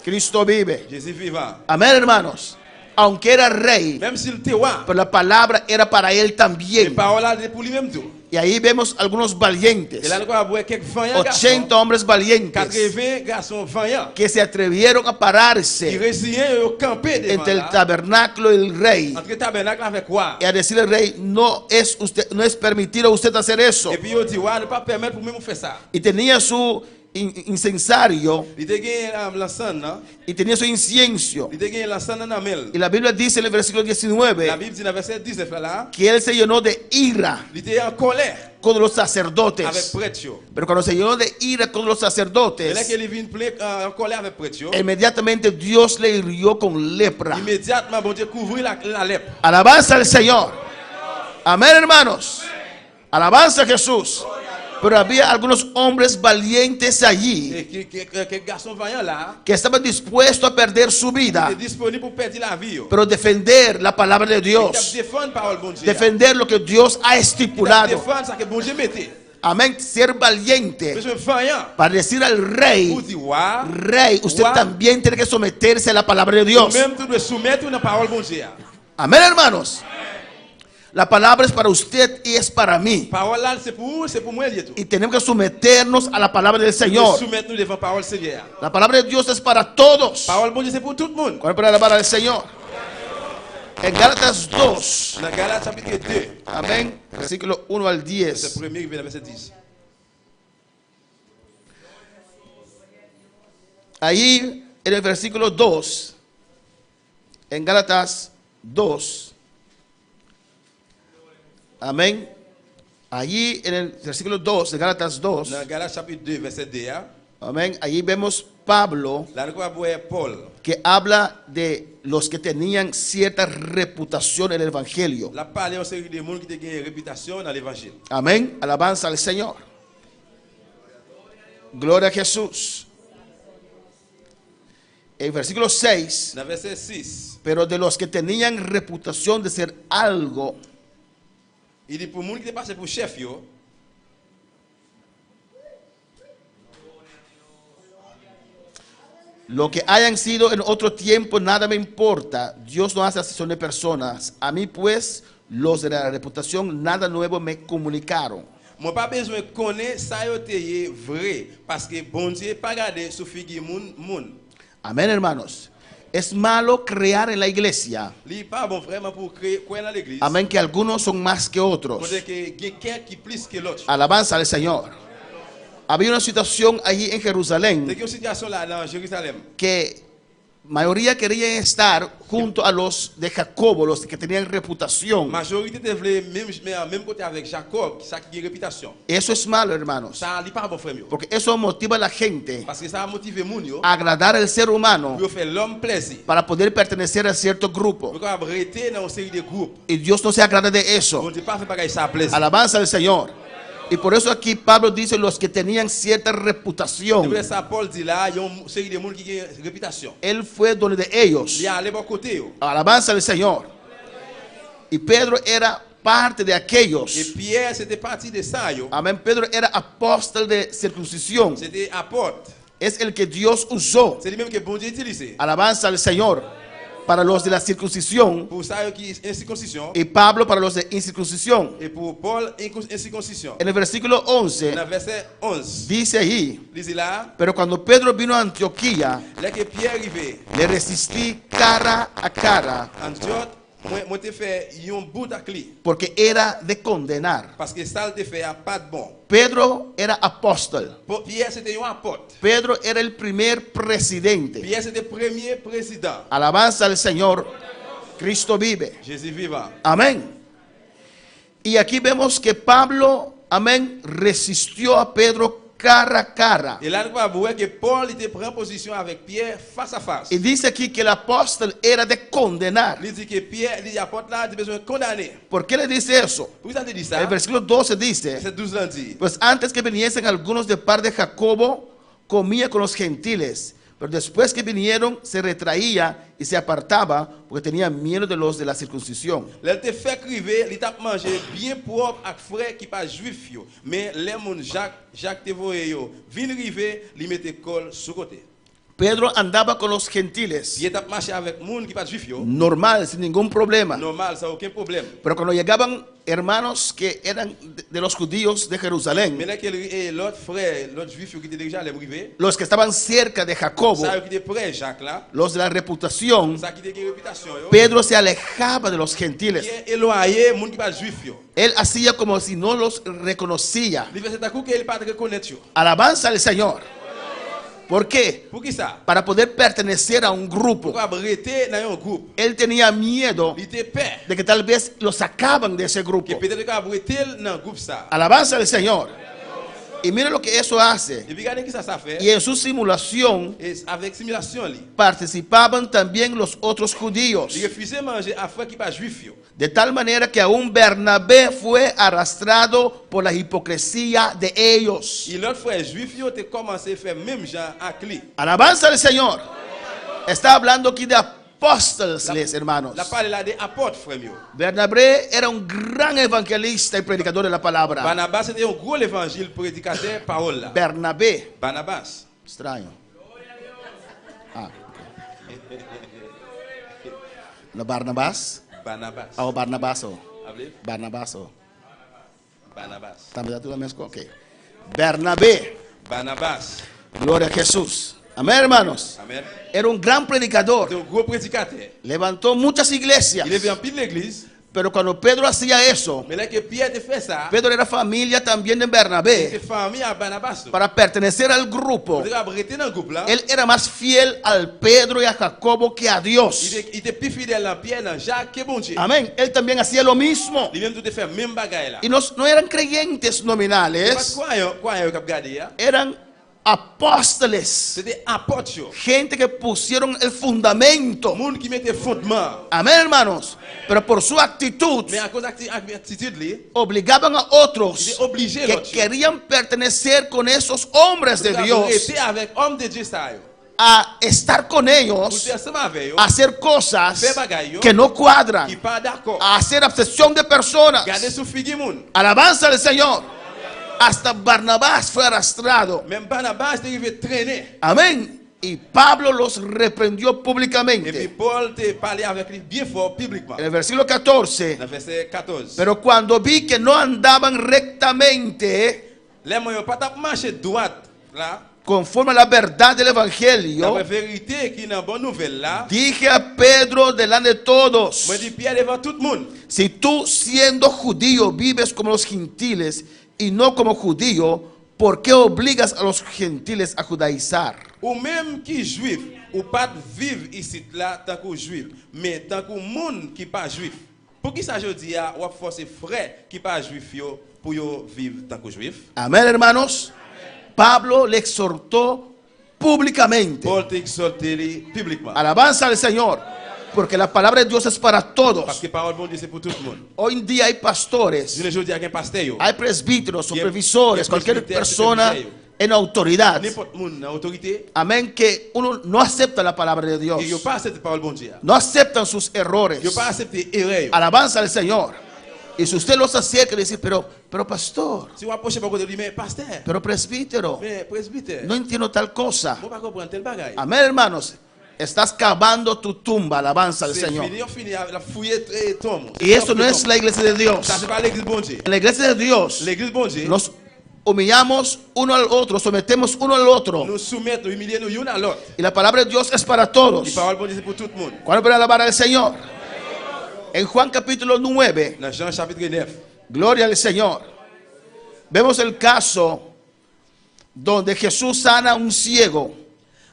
Cristo vive. Jésus vivant. Amén, hermanos. Aunque era rey, Même s'il était roi, pero la palabra era para él les también. paroles là pour lui-même tout. Y ahí vemos algunos valientes, Et là, nous avons quelques vaillants 80 garçons, hombres valientes 80 garçons vaillants, que se atrevieron a qui pararse réussirent au camper devant entre el là, tabernáculo y el rey entre le tabernacle avec quoi. y a decirle al rey, no es permitido a usted hacer eso. Et puis il dit, ouais, ne pas permettre pour même faire ça. Y tenía su incensario Il te gagné l'encens, non? y tenía su incienso. Il te gagné l'encens dans la main. Y la Biblia dice en el versículo La 19 Bible dit dans le verset 19 là, que él se llenó de ira il était en colère con los avec sacerdotes. prêtre. Pero cuando se llenó de ira con los Et là sacerdotes, qu'il vient en colère avec prêtre, inmediatamente Dios le hirió con lepra. immédiatement, bon Dieu couvrit la lèpre. Alabanza al Señor. Amén, hermanos. Alabanza a Jesús. Pero había algunos hombres valientes allí Et quelques garçons vaillants là, que estaban dispuestos a perder su vida, étaient disponibles pour perdre la vie. pero defender la palabra de Ils Dios, défendent la parole bon Dieu. defender lo que Dios ha Ils estipulado. défendent ça que bon Dieu mettait. Amén. Ser valiente Besoin vaillant para decir al rey, pour dire, ouais, rey, usted Wow. también tiene que someterse a la palabra de Dios. même tu dois soumettre la parole bon Dieu. Amén, hermanos. La palabra es para usted y es para mí. Parole là, c'est pour moi lié tout. Y tenemos que someternos a la palabra del Señor. Soumettre nous devant parole Seigneur. La palabra de Dios es para todos. Parole bon Dieu c'est pour tout le monde. ¿Cuál para alabar al Señor? En Gálatas 2, Dans Galates chapitre 2, amén, versículo 1 al verset 10. 1er vers verset 10. Ahí en el versículo 2, en Gálatas 2, amén. Allí en el versículo 2 de Gálatas 2, Dans Galates chapitre 2 verset 2, amén, allí vemos Pablo là nous avons voir Paul. que habla de los que tenían cierta reputación en el Evangelio. La parlé aux série de monde qui ont une réputation dans l'évangile. Amén, alabanza al Señor. Gloria a Jesús. El versículo 6, Dans verset 6, pero de los que tenían reputación de ser algo, il dit pour monde qui est passé pour chef yo, lo que hayan sido en otro tiempo, nada me importa. Dios no hace acepción de personas. A mí pues, los de la reputación, nada nuevo me comunicaron. moi pas besoin connaître ça yo te vrai parce que bon Dieu pas garder sous figure moun. Amén, hermanos. Es malo crear en la iglesia. Li pas bon vraiment pour créer quoi dans l'église. Amén, que algunos son más que otros. Pour dire que quelqu'un qui plus que l'autre. Alabanza al Señor. Había una situación allí en C'est Jerusalén une situation là dans Jérusalem. que mayoría querían estar junto a los de Jacobo, los que tenían reputación. Majorité te voulait même côté avec Jacob, ça qui a une réputation. Eso es malo, hermanos, Ça li pas bon frère yo. porque eso motiva a la gente Parce que ça a motivé moun yo a agradar al ser humano pour faire l'homme plaisir. para poder pertenecer a cierto grupo. Pour arrêter dans une série de groupes. Y Dios no se agrada de eso. On ne pas faire pareil ça plaisir. Alabanza al Señor. Y por eso aquí Pablo dice los que tenían cierta C'est reputación. vrai ça Paul dit là, il y a une série de monde qui a une réputation. Él fue donde de ellos. Il y a allé bon côté yo. Alabanza al Señor. Y Pedro era parte de Et aquellos. Pierre c'était partie de ça yo. Amén. Pedro era apóstol de circuncisión. C'était apôtre. Es el que Dios usó. C'est lui-même que bon Dieu utilisé. Alabanza al Señor. Para los de la circuncisión. Pour ça yo qui est circoncision Y Pablo para los de incircuncisión. et pour Paul incirconcision. En el versículo 11 Dans verset 11, dice allí. lisez là, Pero cuando Pedro vino a Antioquía, là que Pierre arrivé, le resistí cara a cara. Antioche, moi te fait un bout à clé Porque era de condenar. parce que ça te fait pas de bon. Pedro era apóstol. Pierre c'était un apôtre. Pedro era el primer presidente. Pierre c'était premier président. Alabanza al Señor. Cristo vive. Jésus vivant. Amén. Y aquí vemos que Pablo, amén, resistió a Pedro cara a cara. Et là, nous va voir que Paul était pris en position avec Pierre face à face. Y dice aquí que el apóstol era de condenar. Il dit que Pierre, il dit apôtre là, il a besoin de condamner. ¿Por qué le dice eso? Pourquoi ça dit ça? El versículo 12 dice, Verset 12 là dit. pues antes que viniesen algunos de par de Jacobo, comía con los gentiles, Pero después que vinieron, se retraía y se apartaba porque tenía miedo de los de la circuncisión. Là, te fait criver, il t'a mangé bien propre avec frère qui pas juif yo. Mais les moun Jacques te voye yo, vin river, li mette col sous côté. Pedro andaba con los gentiles, Il t'a marché avec moun qui pas juif yo. normal, sin ningún problema. Normal, ça aucun problème. Pero cuando llegaban hermanos que eran de los judíos de Jerusalén, Maintenant que l'autre frère, l'autre juif qui était déjà les river, los que estaban cerca de Jacobo, ça qui était près Jacques là, los de la reputación, ça qui était réputation yo. Pedro se alejaba de los gentiles. Qui est éloigné moun qui pas juif yo. Él hacía como si no los reconocía. Il fait cet coup qu'il pas reconnaître yo. Alabanza al Señor. ¿Por qué? Pour qui ça? Para poder pertenecer a un grupo. Pourquoi rester dans un groupe? Él tenía miedo Il était peur. de que tal vez lo sacaban de ese Que grupo. peut-être qu'il rester dans un groupe ça. Alabanza al Señor. Y mire lo que eso hace. Et puis regardez qui ça fait. Y en su simulación Et avec simulation li. participaban también los otros judíos. Il refusait manger à frère qui pas juif yo. De tal manera que aún Bernabé fue arrastrado por la hipocresía de ellos. Et l'autre frère juif yo te commencé à faire même genre avec lui. Alabanza al Señor. Está hablando aquí de apóstoles, hermanos. La parole là des apôtres frère yo. Bernabé era un gran evangelista y predicador de la palabra. Barnabas c'était un gros évangile prédicateur parole là. Bernabé. Barnabas. Extraño. Ah, ok. ¿No Barnabás? Barnabas. O Barnabaso. Hablez. Barnabaso. Barnabas. ¿También tú también? Ok. Bernabé. Barnabas. Gloria a Jesús. Amén, hermanos. Amen. Era un gran predicador. C'était un gros prédicateur. Levantó muchas iglesias. Il est venu en pile l'église. Pero cuando Pedro hacía eso, Mais là que Pierre te fait ça, Pedro era familia también de c'est Bernabé. famille à Barnabas. Para pertenecer al grupo, Vous avez rester dans le groupe là. él era más fiel al Pedro y a Jacobo que a Dios. Il était plus fidèle à Pierre, dans Jacques que bon Dieu. Amén. Él también hacía lo mismo. Il même tout faire même bagaille là. Y no eran creyentes C'est pas nominales, croyant qui gardé là. eran apóstoles. C'était apôtres yo. Gente que pusieron el fundamento. Monde qui mettait fondement. Amén, hermanos. Pero por su actitud, Mais à cause de l'attitude là, obligaban a otros il est obligé que l'autre. querían pertenecer con esos hombres de Dios Rester avec homme de Dieu ça yo. a estar con Pour ellos, faire ensemble avec yo. a hacer cosas Faire bagaille yo. que no cuadran, Qui pas d'accord. a hacer abcepción de personas. Garder sous figue monde. Alabanza al Señor. Hasta Barnabás fue arrastrado. Même Barnabas est arrivé traîner. Amén. Y Pablo los reprendió Et puis públicamente. Paul te parlait avec lui bien fort publiquement. En el versículo 14. Dans verset 14. Pero cuando vi que no andaban rectamente Les moyens pas tap marcher droite là. conforme a la verdad del La Evangelio, vérité qui est dans bonne nouvelle là. dije a Pedro delante de todos: Moi dis Pierre devant tout le monde. si tú siendo judío vives como los gentiles y no como judío, ¿por qué obligas a los gentiles a judaizar? Ou même qui juif, ou pas vivre ici là tant que juif, mais tant que monde qui pas juif. Pour qui ça je dis à ou forcer frère qui pas juif yo pour yo vivre tant que juif? Amén, hermanos. Pablo le exhortó públicamente. Paul te exhorté lui publiquement. Alabanza al Señor, porque la palabra de Dios es para Parce todos. que parole bon Dieu c'est pour tout le monde. Hoy en día hay pastores, Je le dis à un pasteur yo. hay presbíteros, Y- supervisores, y cualquier presbiterio, persona supervisor. en autoridad. N'importe monde en autorité Amén, que uno no acepta la palabra de Dios. et yo pas accepter parole bon Dieu. No aceptan sus errores. Yo pas accepter erreur. Alabanza al Señor. Y si usted los acerca y dice, pero pastor, Si vous approchez pas côté lui mais pasteur, pero presbítero, mais presbytère. no entiendo tal cosa. Moi pas comprendre tel bagaille. Amén, hermanos. Estás cavando tu tumba, alabanza al C'est Señor. fini, on finit la fouiller et tombe. Y eso no es la iglesia de Dios. Ça c'est pas l'église bon Dieu. En la iglesia de Dios L'église bon Dieu. nos humillamos uno al otro, sometemos uno al otro. Nous soumettre, nous humilier nous l'un à l'autre. Y la palabra de Dios es para todos. La parole bon Dieu c'est pour tout le monde. ¿Cuál puede alabar al Señor? En Juan capítulo 9, Dans Jean chapitre 9, gloria al Señor, vemos el caso donde Jesús sana a un ciego.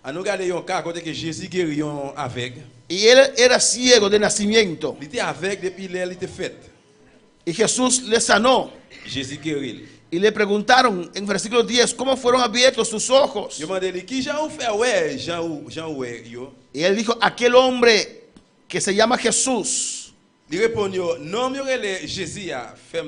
à nous regarder un cas côté que Jésus guérit un aveugle. Y él era ciego de nacimiento. Il était aveugle depuis l'air il était fait. Y Jesús le sanó. Jésus guérit. Y le preguntaron en versículo 10, ¿cómo fueron abiertos sus ojos? Je demandé lui qui Jean ou fait ouais, Jean ou ouais yo. Y él dijo, aquel hombre que se llama Jesús Il répond yo, non mieux le Jésus a fait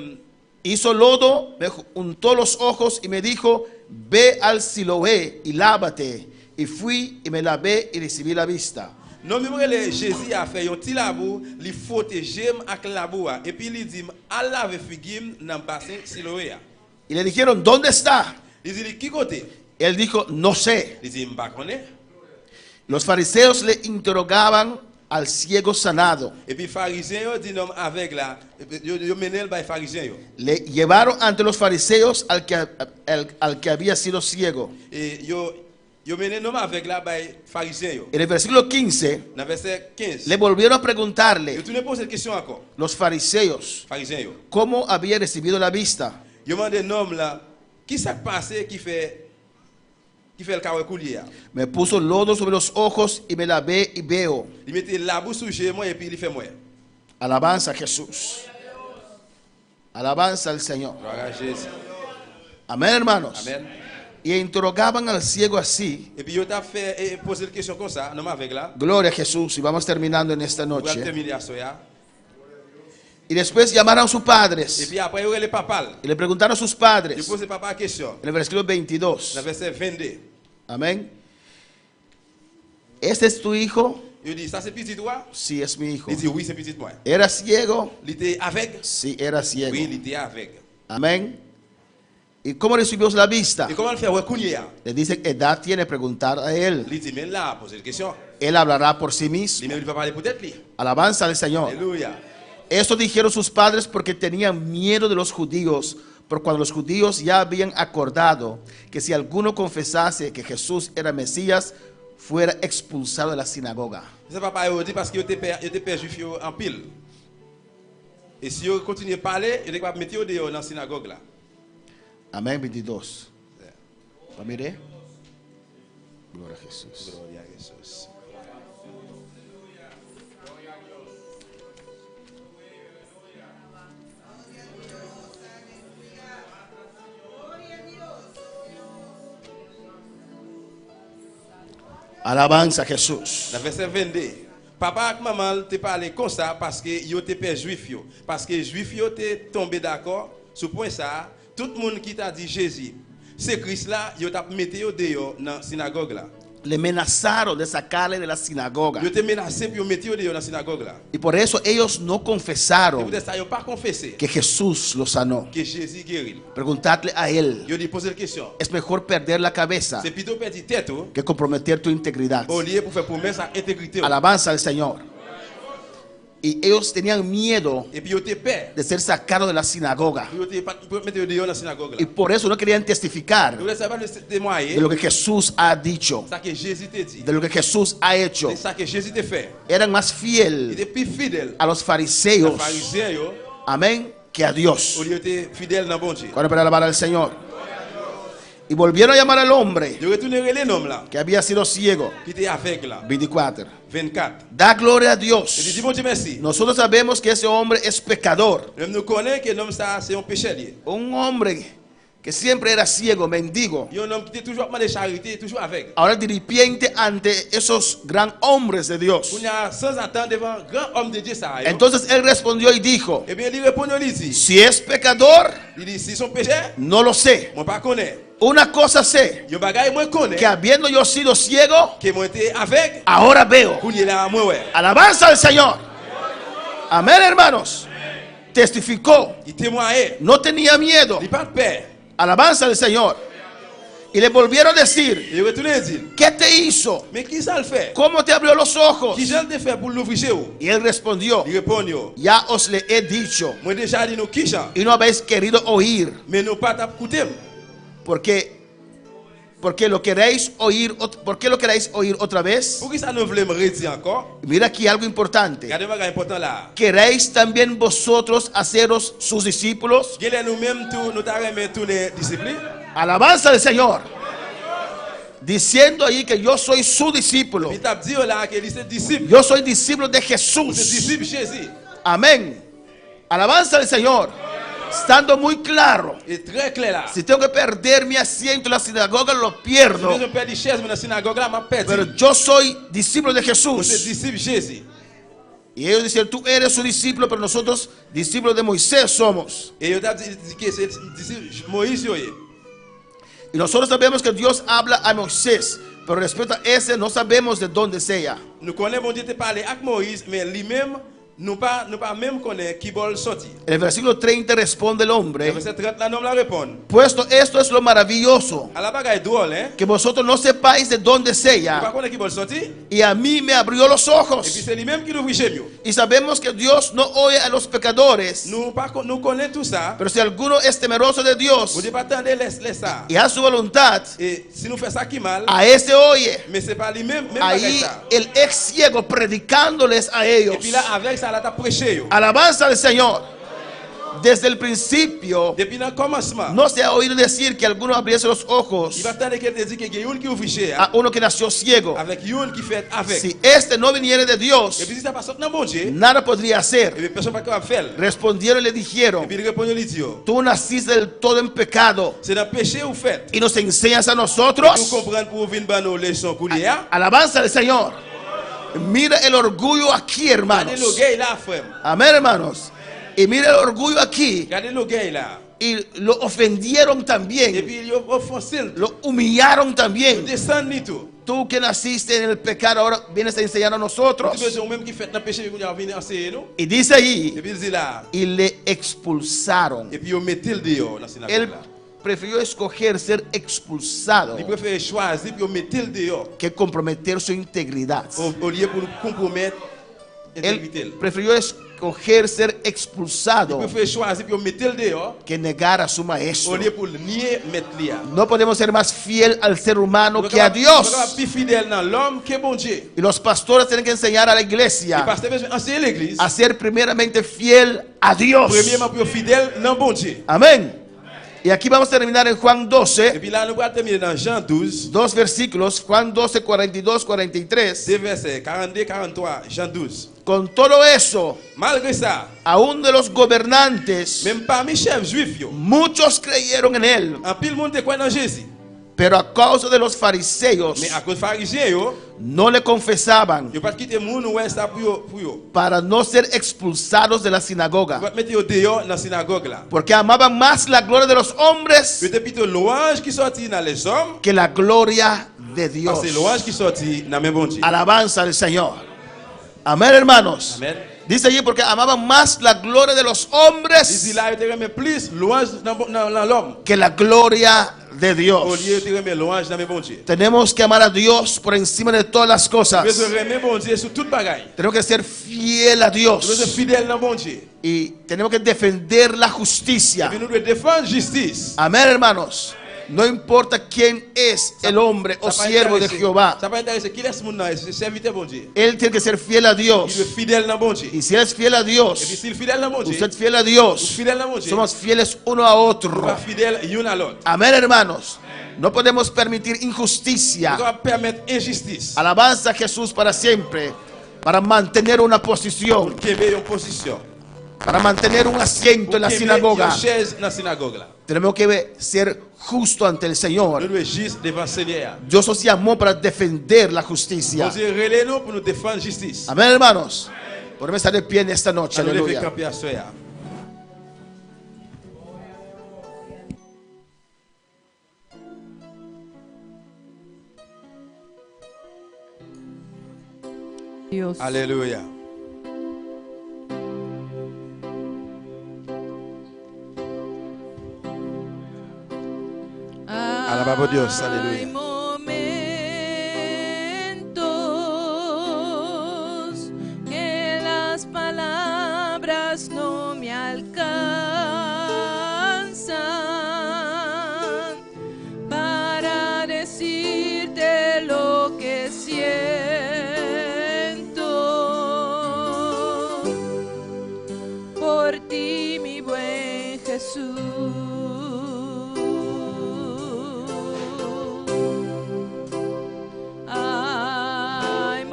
hizo lodo, me untó los ojos y me dijo, ve al Siloé y lávate. y fui y me lavé y recibí la vista. Non même le Jésus a fait un petit labou, li frotte gem avec labou et puis il dit al lave figim dans bassin Siloé. Y le dijeron, ¿dónde está? Il dit qui côté? Él dijo, no sé. Il dit m'pa connaît. Los fariseos le interrogaban al ciego sanado. Et puis pharisien yo dit non avec là, yo menel bay pharisien yo. Le llevaron ante los fariseos al que había sido ciego. Et yo menel non avec là bay pharisien yo. En el versículo 15, Dans verset 15. le volvieron a Yo preguntarle tourne poser cette question encore. los fariseos Pharisien yo. cómo había recibido la vista. Yo demande un homme là, qui s'est passé qui fait le carreau coulier. Me puso lodo sobre los ojos y me lavé y veo. Il mettait la bouche sur chez moi et puis il fait moi. Alabanza a Jesús. Alabanza al Señor. Gloire à Jésus. Amén, hermanos. Amen. Y interrogaban al ciego así. Et puis yo t'a fait poser une question comme ça, non avec là. Gloria a Jesús. Y vamos terminando en esta On va noche. terminer à soya. Y después llamaron a sus Et padres. puis après il y a les papas. Y le preguntaron a sus Je padres. pose papa la question. En el versículo 22. Dans verset 22. Amén. ¿Este es tu hijo? Il dit ça c'est petit toi? Sí, es mi hijo. Il dit oui, c'est petit moi. ¿Era ciego? Il était avec? Sí, era ciego. Oui, il était avec. Amén. ¿Y cómo recibió la vista? Et comment le faire ouais coulier? Le dice que edad tiene preguntar a él. Il dit mais là poser une question. Él hablará por sí Il mismo. même il va parler peut-être lui. Alabanza al Señor. Alléluia. Esto dijeron sus padres porque tenían miedo de los judíos, por cuando los judíos ya habían acordado que si alguno confesase que Jesús era Mesías, fuera expulsado de la sinagoga. C'est papa il dit parce que il était père juif yo en pile. Et si yo continue à parler, il est capable mettre yo dehors dans la synagogue là. Amén 22. ¿Lo miré? Gloria a Jesús. Gloria a Jesús. Alabanza a Jesús. Dans verset 22. Papa et maman te parlé comme ça parce que yo te père juif yo. Parce que juif yo te tombé d'accord sur point ça. Tout le monde qui t'a dit Jésus, c'est Christ là, yo t'a mis yo dehors dans la synagogue là. Le amenazaron de sacarle de la sinagoga. Yo te menacé puis yo mis yo dehors dans la synagogue là. Y por eso ellos no Et confesaron peut-être ça yo pas confessé que Jesús lo sanó. que Jésus guérit. Preguntarle a él. Yo dit poser la question. Es mejor perder la cabeza C'est plutôt perdre tête que comprometer tu integridad. au lieu pour faire promesse à intégrité. Alabanza al Señor. Y ellos tenían miedo Et puis yo te père. de ser sacados de la sinagoga. Yo te pas mettre yo dehors dans la synagogue Y là. por eso no querían testificar Yo ça va le témoigner de lo que Jesús ha dicho, ça que Jésus te dit. de lo que Jesús ha hecho. C'est ça que Jésus te fait. Eran más Il fieles était plus fidèle a los aux fariseos, pharisiens yo, amén, que a Dios. au lieu de fidèle dans bon Dieu. Cuando para alabar al Señor. Y volvieron a llamar al hombre Je retourne les noms là que había sido ciego. qui était avec là. 24. 24. Da gloria a Il dit Dios. bon Dieu merci. Nosotros sabemos que ese hombre es pecador. Même nous connaissons que l'homme ça c'est un péché lié. Un hombre que siempre era ciego, mendigo. Il y a un homme qui était toujours de charité, toujours avec. Ahora diripiente ante esos gran hombres de Dios. On y a sans attendre devant un grand homme de Dieu ça. Entonces él respondió y dijo, Eh bien il répond il dit, si es pecador, il dit si son péché, no lo sé. moi pas connais. Una cosa sé, Yo bagay moi connais que habiendo yo sido ciego, que moi était avec, ahora veo. pour y là moi ouais. Alabanza al Señor. Amén, hermanos. Testificó, Il témoignait, no tenía miedo. il pas de peur. Alabanza al Señor. Y le volvieron a decir, Il retourne et dit, ¿qué te hizo? mais qui ça le fait? ¿Cómo te abrió los ojos? Qui j'en te fait pour l'ouvrir chez vous? Y él respondió, Il répond yo, ya os le he dicho moi déjà dit nous qui j'en, y no habéis querido oír, mais nous pas t'écouter. porque lo queréis oír, ¿por qué lo queréis oír otra vez? Pour qui ça nous voulait me redire encore? Mira aquí algo importante. Regardez un bagage important là. ¿Queréis también vosotros haceros sus discípulos? Quel nous-mêmes tout nous t'arrêter tous les disciples? Alabanza al Señor. Diciendo ahí que yo soy su discípulo. Il t'a dit là que il c'est disciple. Yo soy discípulo de C'est Jesús. disciple Jésus. Amén. Alabanza al Señor. Estando muy claro. Et très clair là. Si tengo que perder mi asiento en la sinagoga, lo Si pierdo. je perds des chaises dans la synagogue là, m'a perdu. Pero yo soy discípulo de C'est Jesús. disciple Jésus. Y ellos dicen, tú eres su discípulo, pero nosotros discípulos de Moisés somos. Et il t'a dit que c'est disciple Moïse yo. Y nosotros sabemos que Dios habla a Moisés pero respecto a ese no sabemos de dónde sea. Nous connaissons bon Dieu te parler avec Moïse, mais lui-même nous pas même connaît qui bol sorti. En el versículo 30 responde el Le hombre: verset 30 là l'homme la répond. puesto esto es lo maravilloso, À la bagaille drôle hein. que vosotros no sepáis de dónde Pas sea, connaît qui bol sorti y a mí me abrió los et puis ojos. c'est lui-même qui l'ouvre chez nous. Y sabemos que Dios no oye a los pecadores, Nous connaissons tout ça. pero si alguno es temeroso de Vous Dios devez pas attendre laisse ça. y a su voluntad, Et si nous faisons ça qui mal, a ese oye. mais c'est pas lui-même même bagaille Ahí ça. el ex ciego predicándoles a ellos. Et puis là avec ça là t'a prêché yo. Alabanza al Señor. Desde el principio Depuis le commencement, no se ha oído decir que alguno abriese los ojos il va attendre qu'elle te dit que y a une qui ouvre chez a uno que nació ciego. avec une qui fait avec. Si este no viniera de Et Dios, puis si ça passe dans bon Dieu, nada podría et hacer. puis personne pas capable faire. Respondieron y le Et dijeron: puis il répond il dit yo, tú naciste del todo en pecado c'est dans péché ou fait. y nos enseñas a Pour nosotros. comprendre pour venir dans nos leçons coulières. Alabanza al Señor. Mira el orgullo aquí, Regardez hermanos. le gars là frère. Amén, hermanos. Y mira el orgullo aquí. Regardez le gars là. Y lo ofendieron Et también. puis il offensé, Lo humillaron il también. descend ni tout. Tú que naciste en el pecado, ahora vienes a enseñar a nosotros. Tu peux même qui fait dans péché il va venir enseigner nous. Y dice ahí, Et puis il dit là, y le expulsaron. et puis il mettait le dehors dans la synagogue Él là. prefirió escoger ser expulsado Il préfère choisir puis il mettait le dehors que comprometer su integridad. au lieu pour compromettre l'intégrité. Él prefirió escoger ser Il expulsado préfère choisir puis il mettait le dehors que negar a su au maestro. lieu pour nier mettre là. No podemos ser más fiel al ser humano Nous que a sommes Dios. plus fidèles dans l'homme que bon Dieu. Y los pastores tienen que enseñar a la Le iglesia pasteur besoin enseigner l'église. a ser primeramente fiel a Dios. Premièrement pour fidèle dans bon Dieu. Amén. Y aquí vamos a terminar en Juan Et 12, puis là nous allons terminer dans Jean 12, dos versículos, Juan 12, 42, 43. des versets 42 43, Jean 12. Con todo eso, Malgré ça, aún de los gobernantes, même parmi chefs juifs yo, muchos creyeron en él, en pile monde te croit dans Jésus. pero a causa de los fariseos Mais à cause pharisiens yo, no le confesaban yo pas quitter moun ouais ça pour yo, para no ser expulsados de la Yo sinagoga, pas mettre yo dehors dans la synagogue là. porque amaban más la gloria de los hombres Yo te plutôt louange qui sorti dans les hommes, que la gloria de Dios. parce que louange qui sorti dans mes bon Dieu. Alabanza al Señor. Amén, hermanos. Amen. Dice allí, porque amaban más la gloria de los Ici hombres là, yo te remets plus louange dans l'homme que la gloria de au Dios. lieu de te remettre louange dans mes bon Dieu. Tenemos que amar a Dios por encima de todas las Je veux cosas. remettre bon Dieu sur toute bagaille. Tenemos que ser fiel a Je veux être Dios fidèle dans bon Dieu. y tenemos que defender la Et justicia. puis nous devons défendre justice. Amén, hermanos. No importa quién es el hombre o Ça pas siervo de intéressé- Jehová, Ça pas intéressé qui laisse mon nom, c'est serviteur bon Dieu. él tiene que ser fiel a Il Dios. est fidèle dans bon Dieu. Y si él es fiel a Et puis Dios, s'il est fidèle dans bon Dieu, usted es fiel a ou Dios, fidèle dans bon Dieu, somos fieles uno a nous otro. sommes fidèles l'un à l'autre. Amén, hermanos. No podemos permitir Nous injusticia. devons permettre injustice. Alabanza a Jesús para siempre, para mantener una posición, Qu'il y ait une position. para mantener un asiento en la Qu'il y ait sinagoga. une chaise dans la synagogue là. Tenemos que ser justo ante el Nous Señor. devons juste devant le Seigneur. Dios nos llamó para defender la Bon justicia. Dieu relève nous pour nous défendre justice. Amén, hermanos. Podemos estar de pie en esta noche. Nous devons Aleluya. camper à soi. Dios. Alléluia. Alabado Dios, aleluya. Hay momentos que las palabras no me alcanzan para decirte lo que siento por ti, mi buen Jesús. Hay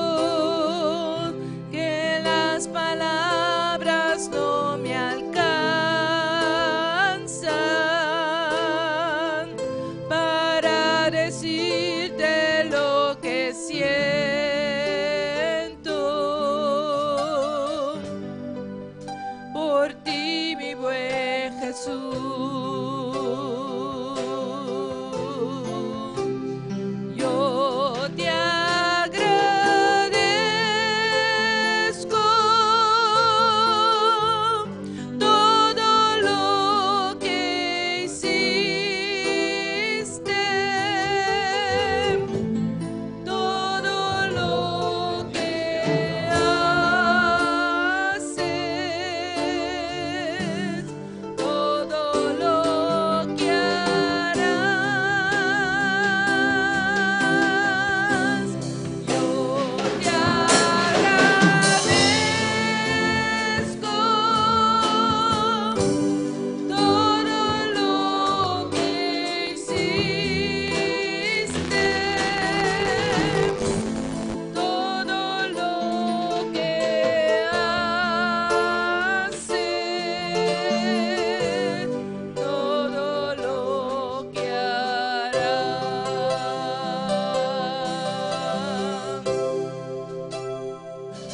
momentos que las palabras no me alcanzan para decirte lo que siento por ti, mi buen Jesús.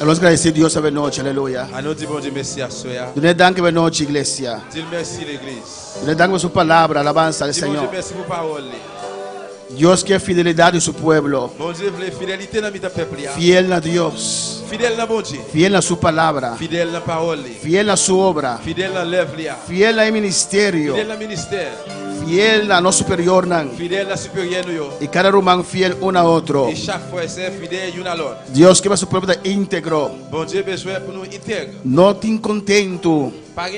Vamos a agradecer a Dios esta noche, aleluya. À nous dire bon Dieu merci à soi. Dile danke esta noche, iglesia. Dis merci l'église. Dile danke por su palabra, alabanza al Dis bon Dieu Señor. merci pour parole. Dios quiere fidelidad de su pueblo. Bon Dieu veut fidélité dans notre peuple. Fiel a Dios. Fidèle dans bon Dieu. Fiel a su palabra. Fidèle dans parole. Fiel a su obra. Fidèle dans l'œuvre. Fiel al ministerio. Fidèle dans ministère. Fiel a no superior nan. Fidèle dans supérieur nous. Y cada rumán fiel uno a otro. Et chaque fois c'est fidèle une à l'autre. Dios quiere su pueblo íntegro. Bon Dieu besoin pour nous intègre. No te contento Pas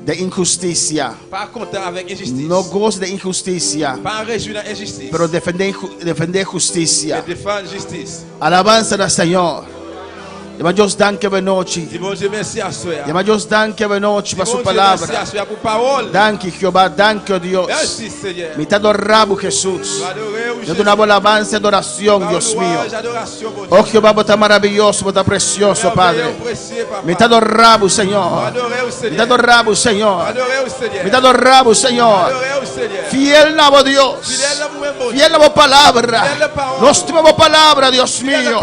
de injusticia. pas content avec injustice. No goce de injusticia. Pas réjoui dans injustice. Pero defender justicia. Mais défendre justice. Alabanza al Señor. Llama Dios danke esta noche. Dis bon Dieu merci à soi. Llama Dios danke esta noche para Dis su bon Dieu merci palabra. à soi pour parole. Danke Jehová, danke Dios. Merci Seigneur. Me te adoramos Jesús. Adorer Yo te damos alabanza y adoración, Dios mío. Adoration, bon Oh Jehová, vos estás maravilloso, vos estás precioso, Padre. Me te adoramos, Señor. Me te adoramos, Señor. Me te adoramos, Señor. Fiel nabo Dios. Fiel nabo palabra. Nos tenemos palabra, Dios mío.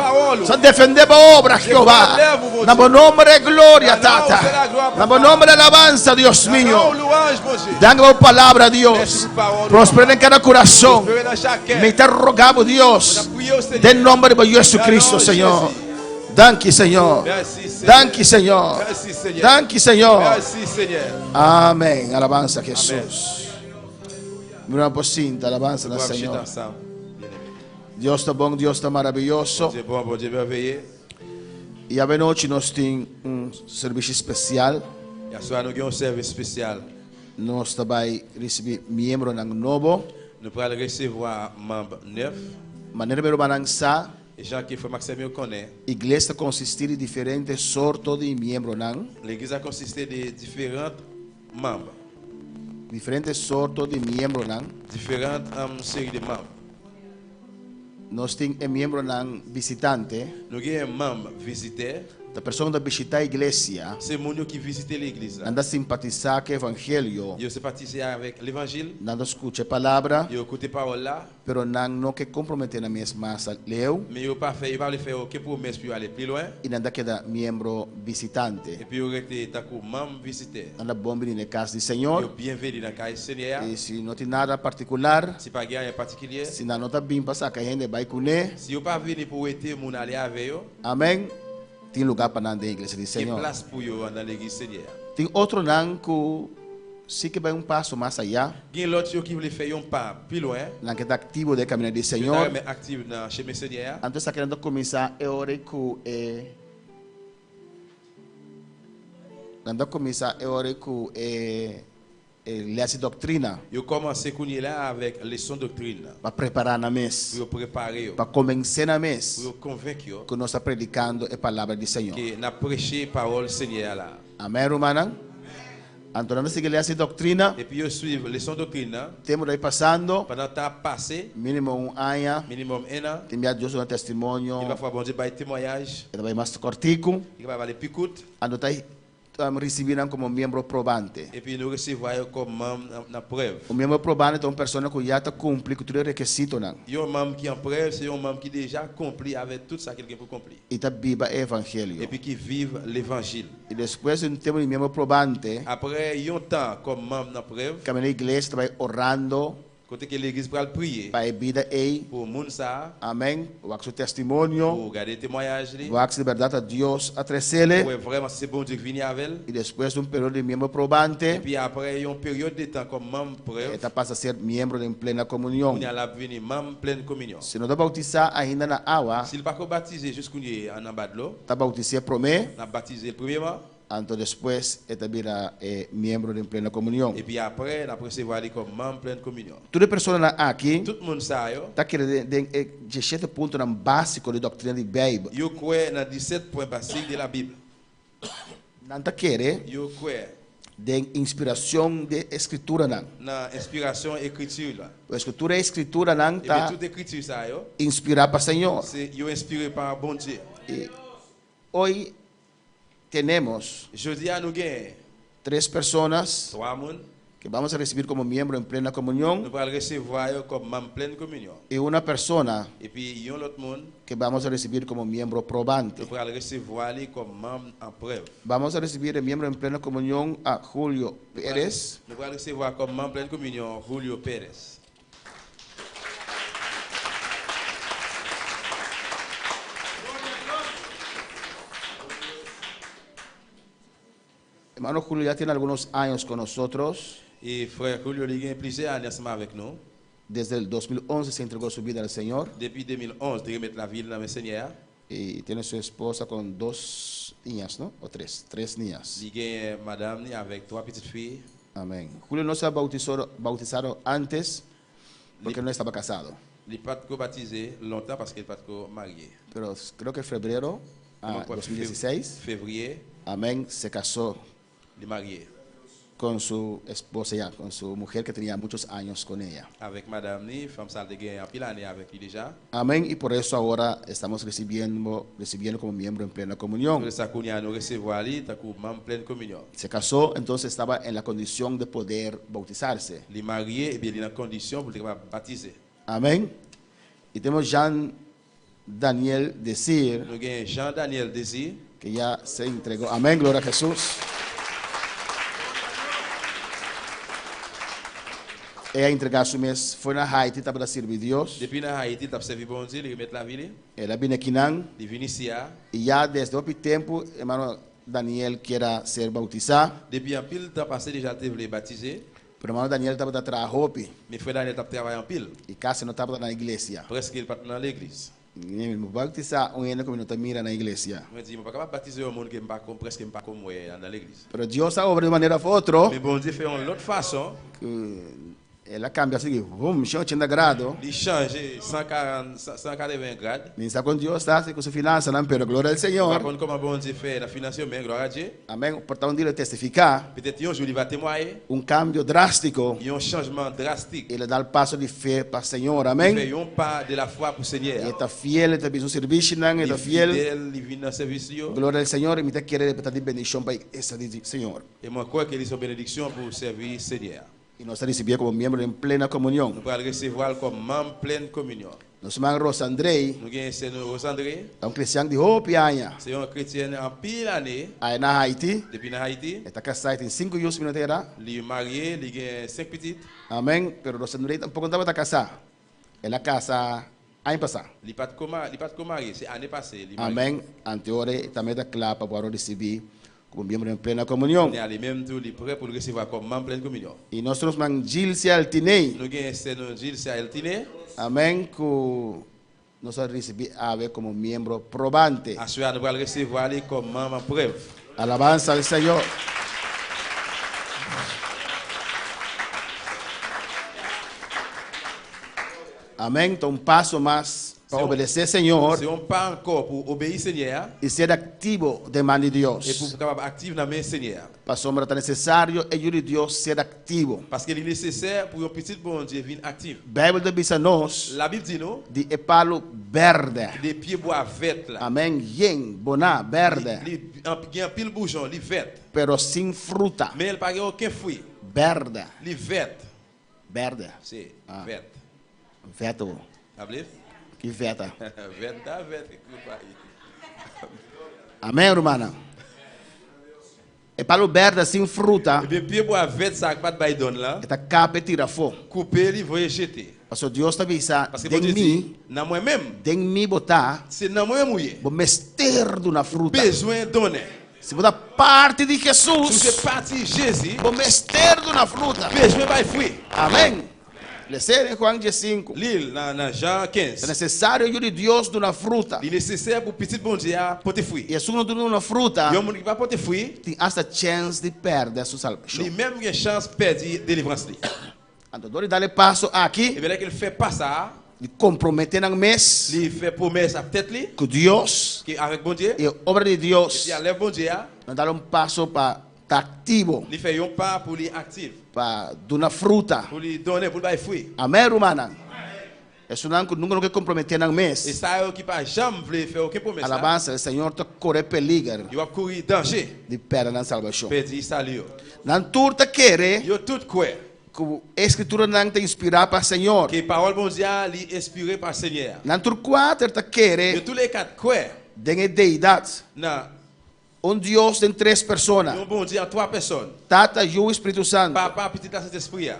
Defendemos obra, Jehová. Damos nombre de gloria, Tata. Damos nombre de alabanza, Dios mío. Damos palabra, Dios. Prospera en cada corazón. Me te rogamos, Dios. Den nombre de Jesucristo, Señor. Danke, Señor. Danke, Señor. Danke, Señor. Amén. Alabanza a Jesús. Mira por cinta, alabanza al Señor. Dios está bueno, Dios está maravilloso. Y a noche nos tiene un servicio especial. E a sua nous avons un service spécial. Nós também recebemos membro novo. Nous pourrons recevoir membre neuf. Maneira pelo manança, Et Jean qui fait Maxime connaît. igreja consistir de diferentes sortos de membros L'église a consisté de différents membres. diferentes sortos de membros Différentes séries de membres. Nós temos membro visitante, Nous avons un membre visiteur. da pessoa que visita a igreja, C'est mon qui visite l'église. anda simpatizar com o evangelho, Ils sympathisent avec l'évangile. anda escuta a palavra, Ils écoutent parole là. pero não quer comprometer na mesma leu Mais ils pas fait, ils pas faire aucune promesse pour aller plus loin. e nada queda membro visitante. Et puis ils étaient comme membre visiteur. Anda bom vir na casa do Ils Senhor. bienvenue dans le cas du Seigneur. E se não tem nada particular, Si pas rien en particulier. se não está bem passar, que a gente vai com ele. Si vous pas venir pour être mon aller avec eux, Amém. Tem lugar para andar na igreja do il y a Senhor. place pour eux dans l'église Seigneur. Tem outro não que se que vai passo mais allá, Il y a l'autre qui voulait faire un pas plus loin. não que está ativo de caminhar do Qui Senhor. est actif dans le chemin Seigneur. Então está querendo começar a hora que anda começar a hora que ler doutrina Ils ont commencé là avec leçon doctrine. para preparar na mês, Pour préparer, para convencer na mês pour convaincre que nós está predicando a palavra do Senhor. que n'a prêché parole Seigneur là. Amém, irmã? Então nós seguir ler doutrina, Et puis ils suivent leçon doctrine. temos aí passando Pendant le temps passé, mínimo ano, minimum 1 an, tem já Deus um testemunho, il va faire bon Dieu par témoignage. também mais cortico, Il va aller plus court. ando tá recebido como membro probante. Et puis nous recevons comme membre dans preuve. O membro probante é uma pessoa que já está cumprindo todos os requisitos não. Il y a un membre qui est en preuve, c'est un membre qui déjà accompli avec tout ça qu'il a pour accomplir. E está viva o Et evangelho. puis qui vive l'évangile. E depois um tempo de membro probante, Après, il y a un temps comme membre dans preuve, caminha na igreja, vai orando côté que l'église va prier para a vida aí. pour moun ça, Amém. O seu testemunho, pour garder témoignage, o de verdade a Deus a trecele. pour vraiment c'est bon Dieu qui vient avec. E depois de período de membro Et probante, puis après, il y a une période de temps comme membre preuve, está passa a ser membro em plena comunhão. on y a la venir membre pleine communion. Se não está bautizar ainda na água, S'il pas baptisé jusqu'au en bas de l'eau, está bautizar promê. on a baptisé premièrement, Então depois está vira membro em plena comunhão. et puis après, on a recevoir comme membre pleine communion. Toda pessoa aqui Tout le monde sait, está querendo de 17 pontos básico de doutrina de Bíblia. yo crois dans 17 points basiques de la Bible. Não está querendo Yo crois de inspiração de escritura não. dans inspiration écriture là. A escritura é escritura não Et bien está toute écriture ça yo, inspirada para o Senhor. c'est yo inspiré par bon Dieu. E hoje temos Jeudi à nous gagne 3 pessoas 3 moun que vamos a recibir como miembro en plena comunión, nous allons recevoir yo comme membre pleine communion. y una persona Et puis il y a l'autre monde, que vamos a recibir como miembro probante. nous allons recevoir lui comme membre en preuve. Vamos a recibir el miembro en plena comunión a Julio Pérez. Nous allons recevoir comme membre pleine communion Julio Pérez. Hermano Julio ya tiene algunos años con nosotros. Et frère Julio il a plusieurs années ensemble avec nous. Desde el 2011 se entregó su vida al Señor Depuis 2011, de remettre la ville dans le Seigneur. y tiene su esposa con 2 niñas, ¿no? O 3 niñas. Il y a madame ni avec 3 petites filles. Amén. Julio no se ha bautizado antes porque no estaba casado, Il n'est pas baptisé longtemps parce qu'il n'est pas marié. pero creo que en febrero Donc, 2016, février, amén, se casó il est marié con su esposa ya, con su mujer que tenía muchos años con ella. avec madame ni femme salle de guerre en pile année avec lui déjà. Amén, y por eso ahora estamos recibiendo como miembro en plena comunión. Pour ça qu'on y a nous recevoir lui tant que membre pleine communion. Se casó, entonces estaba en la condición de poder bautizarse. Il est marié et bien il est en condition pour être baptisé. Amén. Y tenemos Jean Daniel Desir, Nous avons Jean-Daniel Désir que ya se entregó. Amén, gloria a Jesús. Ella entregó su mes, fue a Haití para servir a Dios. depuis na Haïti il a servi bon Dieu, il remettre la ville, Ella viene aquí, il il vient ici y ya desde otro tiempo, hermano Daniel quiera ser bautizado. depuis un pile temps passé déjà il voulait baptiser. Pero hermano Daniel estaba trabajando Mes frères Daniel a travaillé en pile. y casi no estaba en la iglesia. Presque il pas dans l'église. Me bautizar un año que no te mira en la iglesia. Je dis, je ne peux pas baptiser un monde qui n'est pas comme presque pas comme moi dans l'église. Pero Dios ha obrado de manera u otra. Mais bon Dieu fait en l'autre façon. Ela cambia así, boom, 180 grados. Il change 180 grades. Ni sabe con Dios está, con su finanza, ¿no? Pero gloria al Par Señor. contre, comment bon Dieu fait la financière, mais gloire à Dieu. Amén. Por tanto, un día testificar Peut-être un jour il va témoigner. un cambio drástico Il y a un changement drastique. y le da el paso de fe para el Señor. Il Amén. fait un pas de la foi pour le Y Seigneur. está fiel, está bien su servicio, Il está est fiel. fidèle, il vient dans le service. Gloria al Señor. Y me quiere de bendición para esa Señor. Et moi, je crois qu'il est une bénédiction pour servir le Seigneur. Y nos recibió como miembro en plena comunión. Nous allons recevoir comme membre pleine communion. Nos hermano Rosandrei, Nous avons Rosandré. un cristiano de Hope años, C'est un chrétien en pile année. ahí en Haití. Depuis en Haïti. Está casado, tiene 5 años minutera. Il est marié, il a 5 petites. Amén. Pero Rosandrei tampoco estaba casado. En la casa, año pasado. Il n'est pas de marié, c'est l'année passée. Il est marié. Amén. Anteore también está claro para recibir como miembro en plena comunión. Il est même tout, il est prêt pour le recevoir comme membre pleine communion. Y nosotros man Gilcia Altinei. Nous avons Gilles Eltine. Amén. Que nos recibir a ver como miembro probante. Ensuite, nous allons recevoir lui comme membre en preuve. Alabanza al Señor. Amén. Entonces, un paso más para obedecer al Señor C'est un pas encore pour obéir au Seigneur y ser activo de mano de et pour Dios. être capable actif dans le Seigneur. Para sombra está necesario ayuda de Dios ser activo. Parce qu'il est nécessaire pour un petit bon Dieu venir actif. Bible de Bisanos La Bible dit nous, de epalo verde. des pieds bois verts là. Amén. Yen, boná, verde. Il y a un pile bouchon, il est vert. Pero sin fruta. Mais il n'y a pas aucun fruit. Verde. Il est vert. Verde. C'est Ah. vert. Veto. Vous savez? Que veta. Vert, vert. Amém, hermana? Epalo verde sin fruta. Et bien, pieds bois vert, ça n'a pas de baïdon là. Esta capa tira fo. Couper, il va jeter. Parce que Dios te avisa, Parce que den bon Dieu mi, dit, dans moi-même, den mi botar, c'est dans moi-même mouillé. vou mester de una fruta. Besoin de donner. Se botar parte de Si vous Jesus, faites partie de Jésus, vou mester de una fruta. besoin de fruit. Amém. Le ser em Juan 15. L'île, dans Jean É 15, necessário ajuda de Deus de uma fruta. il est nécessaire pour petit bon Dieu à porter fruit. E se não tem uma fruta, Il y a un monde qui va porter fruit, tem essa chance de perder a sua salvação. lui-même il a une chance de perdre la délivrance. Então, dou dar passo Et aqui, bien là qu'il fait pas ça, de comprometer no mês il fait promesse à tête lui, com Deus qui avec bon Dieu, e a obra de Deus. il enlève bon Dieu, Nós dar passo para estar ativo, il fait un pas pour lui actif, para dar uma fruta. pour lui donner, pour lui fruit. Amém, irmã? Es un número que comprometía en el Et mes. ça, qui pas jamais voulu faire aucune promesse. là. Alabanza, el Señor te corre peligro Yo va courir danger. de perder la salvación. Pedi salut. Nantur te quiere, Yo tout quoi. como escritura nan te inspira para el Señor. Que parole mondiale li inspirée par Seigneur. Nantur 4 te Yo quiere, tous les quatre quoi. de deidad. Na, Un Dios de tres personas. un bon Dieu en trois personnes. Tata, Hijo y Espíritu Santo. Papa, petit à Saint-Esprit.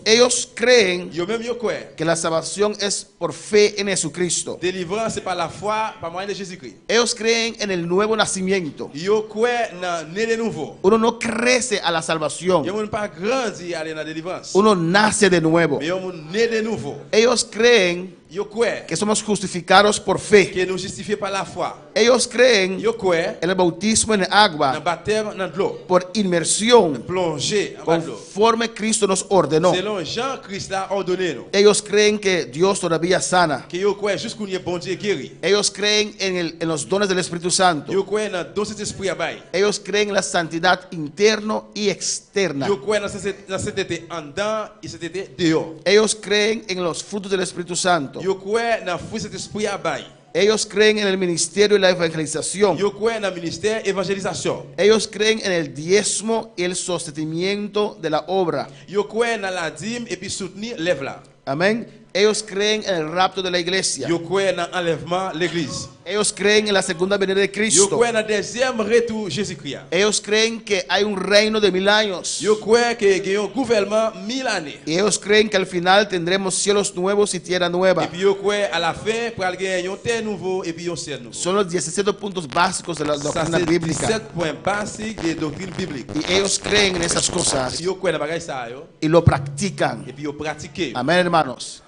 Ellos creen Yo même yo quoi. que la salvación es por fe en Jesucristo. Délivrance c'est par la foi, par moyen de Jésus-Christ. Ellos creen en el nuevo nacimiento. Yo quoi na né de nouveau. Uno no crece a la Yo salvación. moun pas grandi aller dans la délivrance. Uno nace de nuevo. Mais yo moun né de nouveau. Ellos creen Yo quoi. que somos justificados por fe. Que nous justifié par la foi. Ellos creen Yo quoi. en el bautismo en Dans agua baptême dans de l'eau. por inmersión Plonger en bas de l'eau. conforme Cristo nos ordenó. Selon Jean-Christ l'a ordonné nous. Ellos creen que Dios todavía sana. Que yo quoi jusqu'où y est bon Dieu guéri. Ellos creen en los dones del Espíritu Santo. Yo quoi dans don cet esprit à bail. Ellos creen en la santidad interno y externa. Yo quoi dans cet été en dedans et cet été dehors. Ellos creen en los frutos del Espíritu Santo. Yo quoi dans fruit cet esprit à bail. Ellos creen en el ministerio y la evangelización. Yo quoi dans ministère évangélisation. Ellos creen en el diezmo y el sostenimiento de la obra. Yo quoi dans la dîme et puis soutenir lève là. Amén. Ellos creen en el rapto de la iglesia. Yo quoi dans enlèvement l'église. Ellos creen en la segunda venida de Yo Cristo. quoi dans deuxième retour Jésus-Christ. Ellos creen que hay un reino de 1000 años. Yo quoi que y a un gouvernement 1000 années. Y ellos creen que al final tendremos cielos nuevos y tierra nueva. Et puis yo quoi à la fin pour gagner un terre nouveau et puis un ciel nouveau. Son los 17 puntos básicos de la Ça doctrina c'est bíblica. 17 points basiques des doctrines bibliques. Y ellos creen en esas cosas Yo quoi dans bagay ça yo y lo practican. et puis yo pratiquer. Amén, hermanos.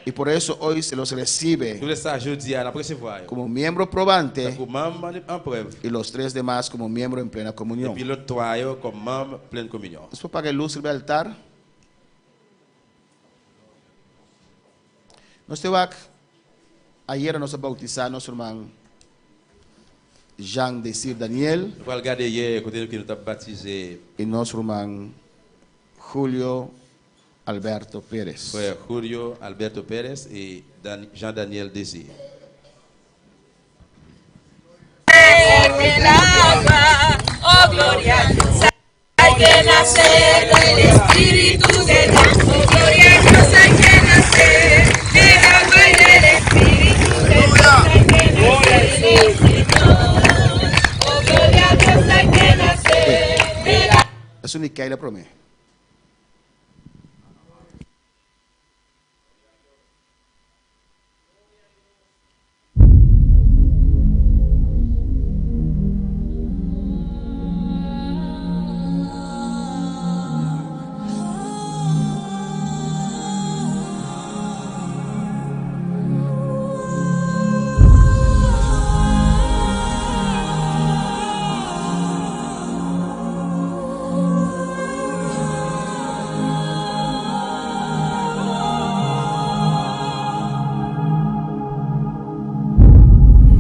Y por eso hoy se los recibe Tout ça jeudi à la recevoir. como miembro probante Comme membre en preuve. y los tres demás como miembro en plena Et comunión. puis l'autre trois yo comme membre pleine communion. Después para que luz el altar. Nuestro vac ayer nos bautizamos nuestro hermano Jean Desir Daniel On va regarder hier côté que nous t'a baptisé y nuestro hermano Julio Alberto Pérez. frère Julio Alberto Pérez et Jean-Daniel Désir. El agua, oh gloria, hay que nacer del Espíritu de Dios. Oh gloria a Dios, hay que nacer del agua y del Espíritu de Dios. Hay que nacer del Espíritu. Oh gloria a Dios, hay que nacer del agua. Eso ni cae la promesa.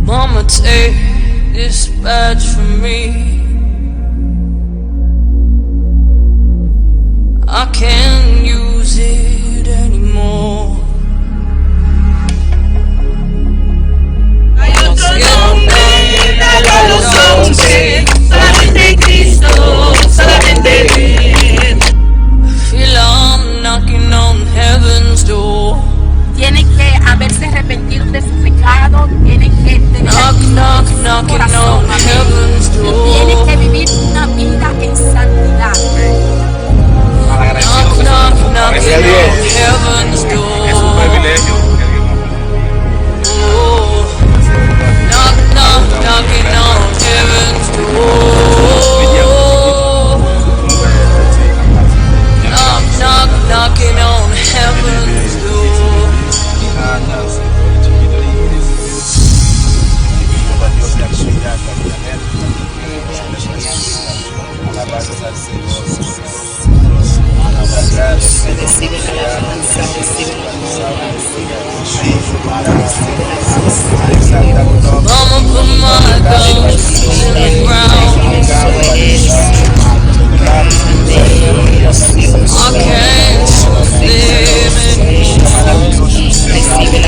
Mama, take this badge from me. I can't use it anymore. Hay otro nombre dado a los hombres, solamente Cristo, solamente Él. Feel I'm knocking on heaven's door. Tienen que haberse arrepentido de su pecado, tienen que tener Knock, knock, knocking corazón, on amén. heaven's Tienen door. que vivir una vida en santidad. Knock, knock, knocking on heaven's door. Oh. Knock, knock, knocking on heaven's door. Knock, knock, knocking on heaven's door. Mama put my guns in the ground. I can't live anymore.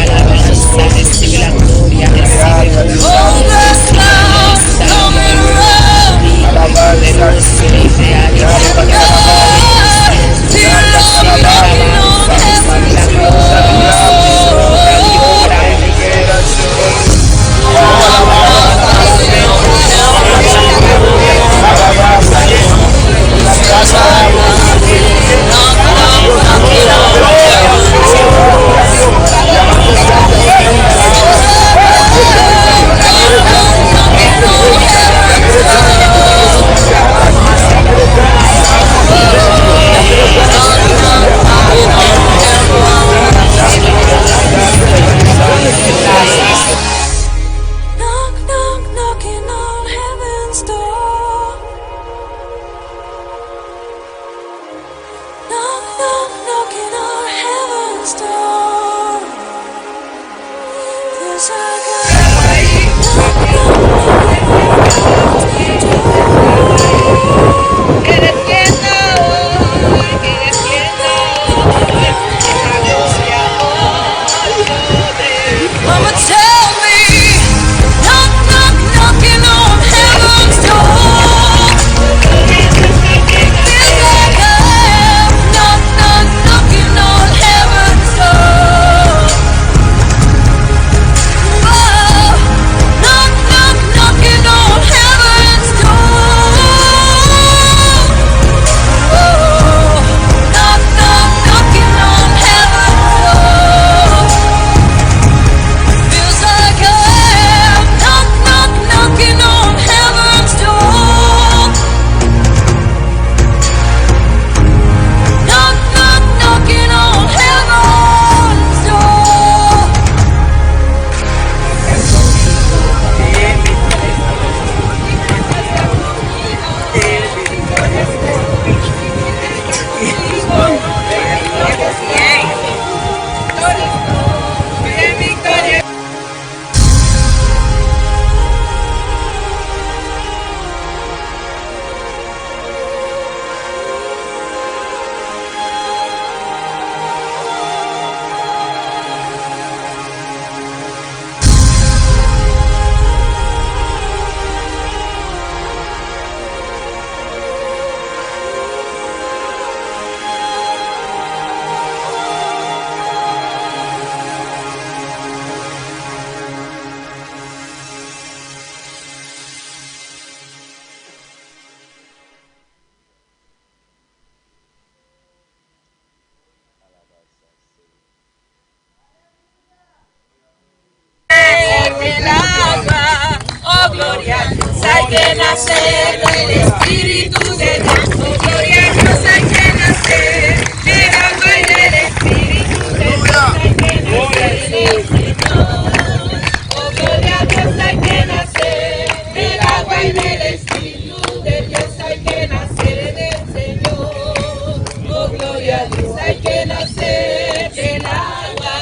que nacer del Espíritu de Dios. Oh, gloria a Dios, hay que nacer del agua y del Espíritu de Dios. Hay que nacer del Señor. Oh, gloria a Dios, hay que nacer del agua y del Espíritu de Dios. Hay que nacer del Señor. Oh, gloria a Dios, hay que nacer del agua.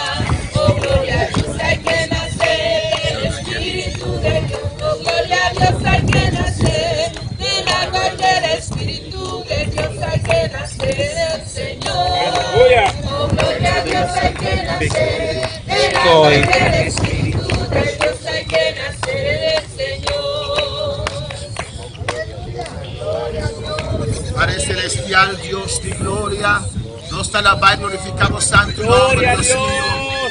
Oh, gloria a Dios, hay que nacer del Espíritu de Dios. Oh, gloria a Dios, hay que nacer del agua y del Espíritu de Dios. Hay que nacer del Señor. Oh, gloria a Dios, hay que nacer del agua y del Espíritu de Dios. Hay que nacer del Señor. Padre celestial, Dios de gloria, nos te alabamos y glorificamos santo nombre, Dios mío.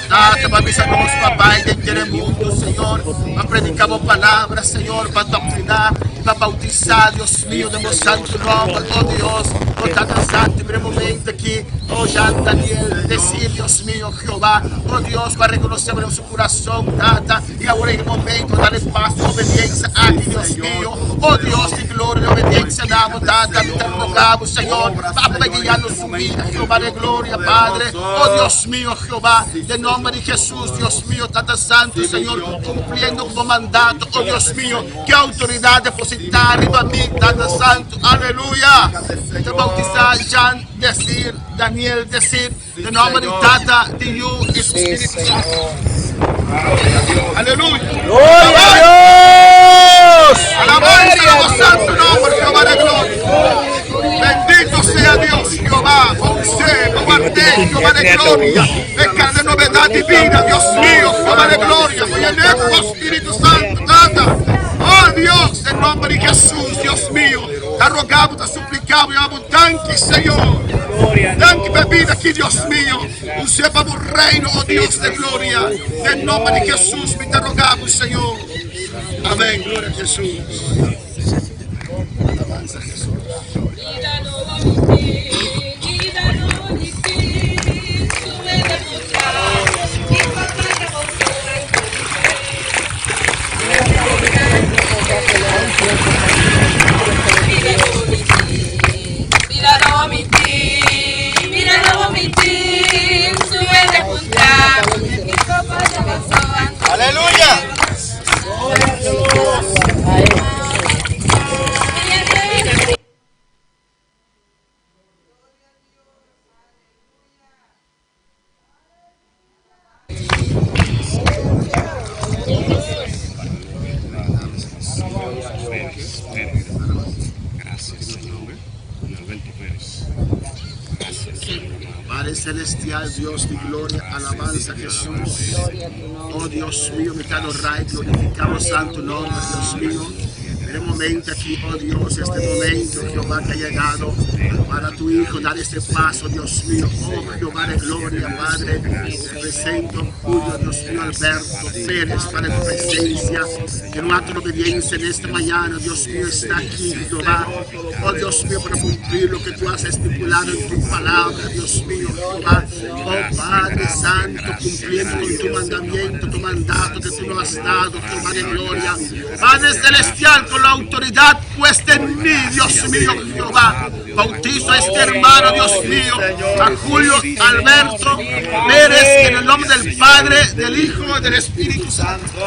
Date para mis papá y de entero mundo, Señor. Para predicamos palabras, Señor, para doctrinar, para bautizar, Dios mío, de santo nombre, oh Dios. Oh, Tata Santo, en momento aquí, oh Jean Daniel, decir, Dios mío, Jehová, oh Dios, para reconocer en su corazón, Tata, y ahora en el momento, darle paso, obediencia a ti, Dios mío, oh Dios, de gloria, obediencia, damos, Tata, te rogamos, Señor, para guiarnos su vida, Jehová de gloria, Padre, oh Dios mío, Jehová, de nombre de Jesús, Dios mío, Tata Santo, Señor, cumpliendo tu mandato, oh Dios mío, que autoridad depositar en mí, Tata Santo, aleluya. Te bautizar, Jean, decir, Daniel, decir, de nombre de Tata, de you y su Espíritu Santo. Aleluya. ¡Gloria a Dios! Alabanza a santo nombre, Jehová de gloria. Bendito sea Dios, Jehová, José, guardé, Jehová de gloria. Venga de novedad y vida, Dios mío, Jehová de gloria. Voy a leer tu Espíritu Santo, Tata. Oh Dios, en nombre de Jesús, Dios mío, te rogamos, te suplicamos, y amo tanque, Señor. Tanque bebida aquí, Dios mío. Use para un reino, oh Dios de gloria. En nombre de Jesús, me te rogamos, Señor. Amén, gloria a Jesús. Alabanza a Jesús. Aleluya. Padre celestial, Dios de gloria, alabanza a Jesús. Oh Dios mío, me te adoramos, glorificamos santo nombre, Dios mío. En el momento aquí, oh Dios, este momento, Jehová, que ha llegado para tu Hijo, dar este paso, Dios mío. Oh Jehová de gloria, Padre, te presento, Julio, Dios mío, Alberto Pérez, para tu presencia, en un acto de obediencia en esta mañana, Dios mío, está aquí, Jehová. Oh Dios mío, para cumplir lo que tú has estipulado en tu palabra, Dios mío, Jehová. Oh Padre Santo, cumpliendo con tu mandamiento, tu mandato que tú nos has dado, Jehová de gloria. Padre celestial, con la autoridad puesta en mí, Dios mío, Jehová. Bautizo a este hermano, Dios mío, a Julio Alberto Pérez, en el nombre del Padre, del Hijo y del Espíritu Santo.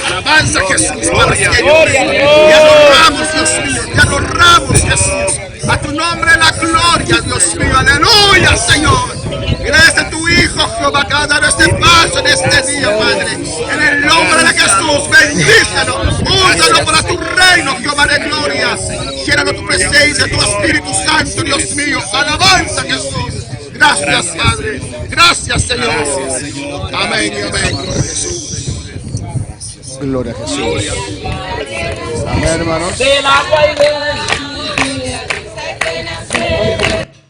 Alabanza a Jesús para siempre. Te adoramos, Dios mío, te adoramos, Jesús. A tu nombre la gloria, Dios mío, aleluya, Señor. Gracias a tu Hijo, Jehová, que ha dado este paso en este día, Padre. En el nombre de Jesús, bendícelo, úsalo para tu reino, Jehová de gloria. Llénalo tu presencia, tu Espíritu Santo, Dios mío. Alabanza, Jesús. Gracias, Padre. Gracias, Señor. Amén y amén. Gloria a Jesús. Gloria a Jesús. Amén, hermanos.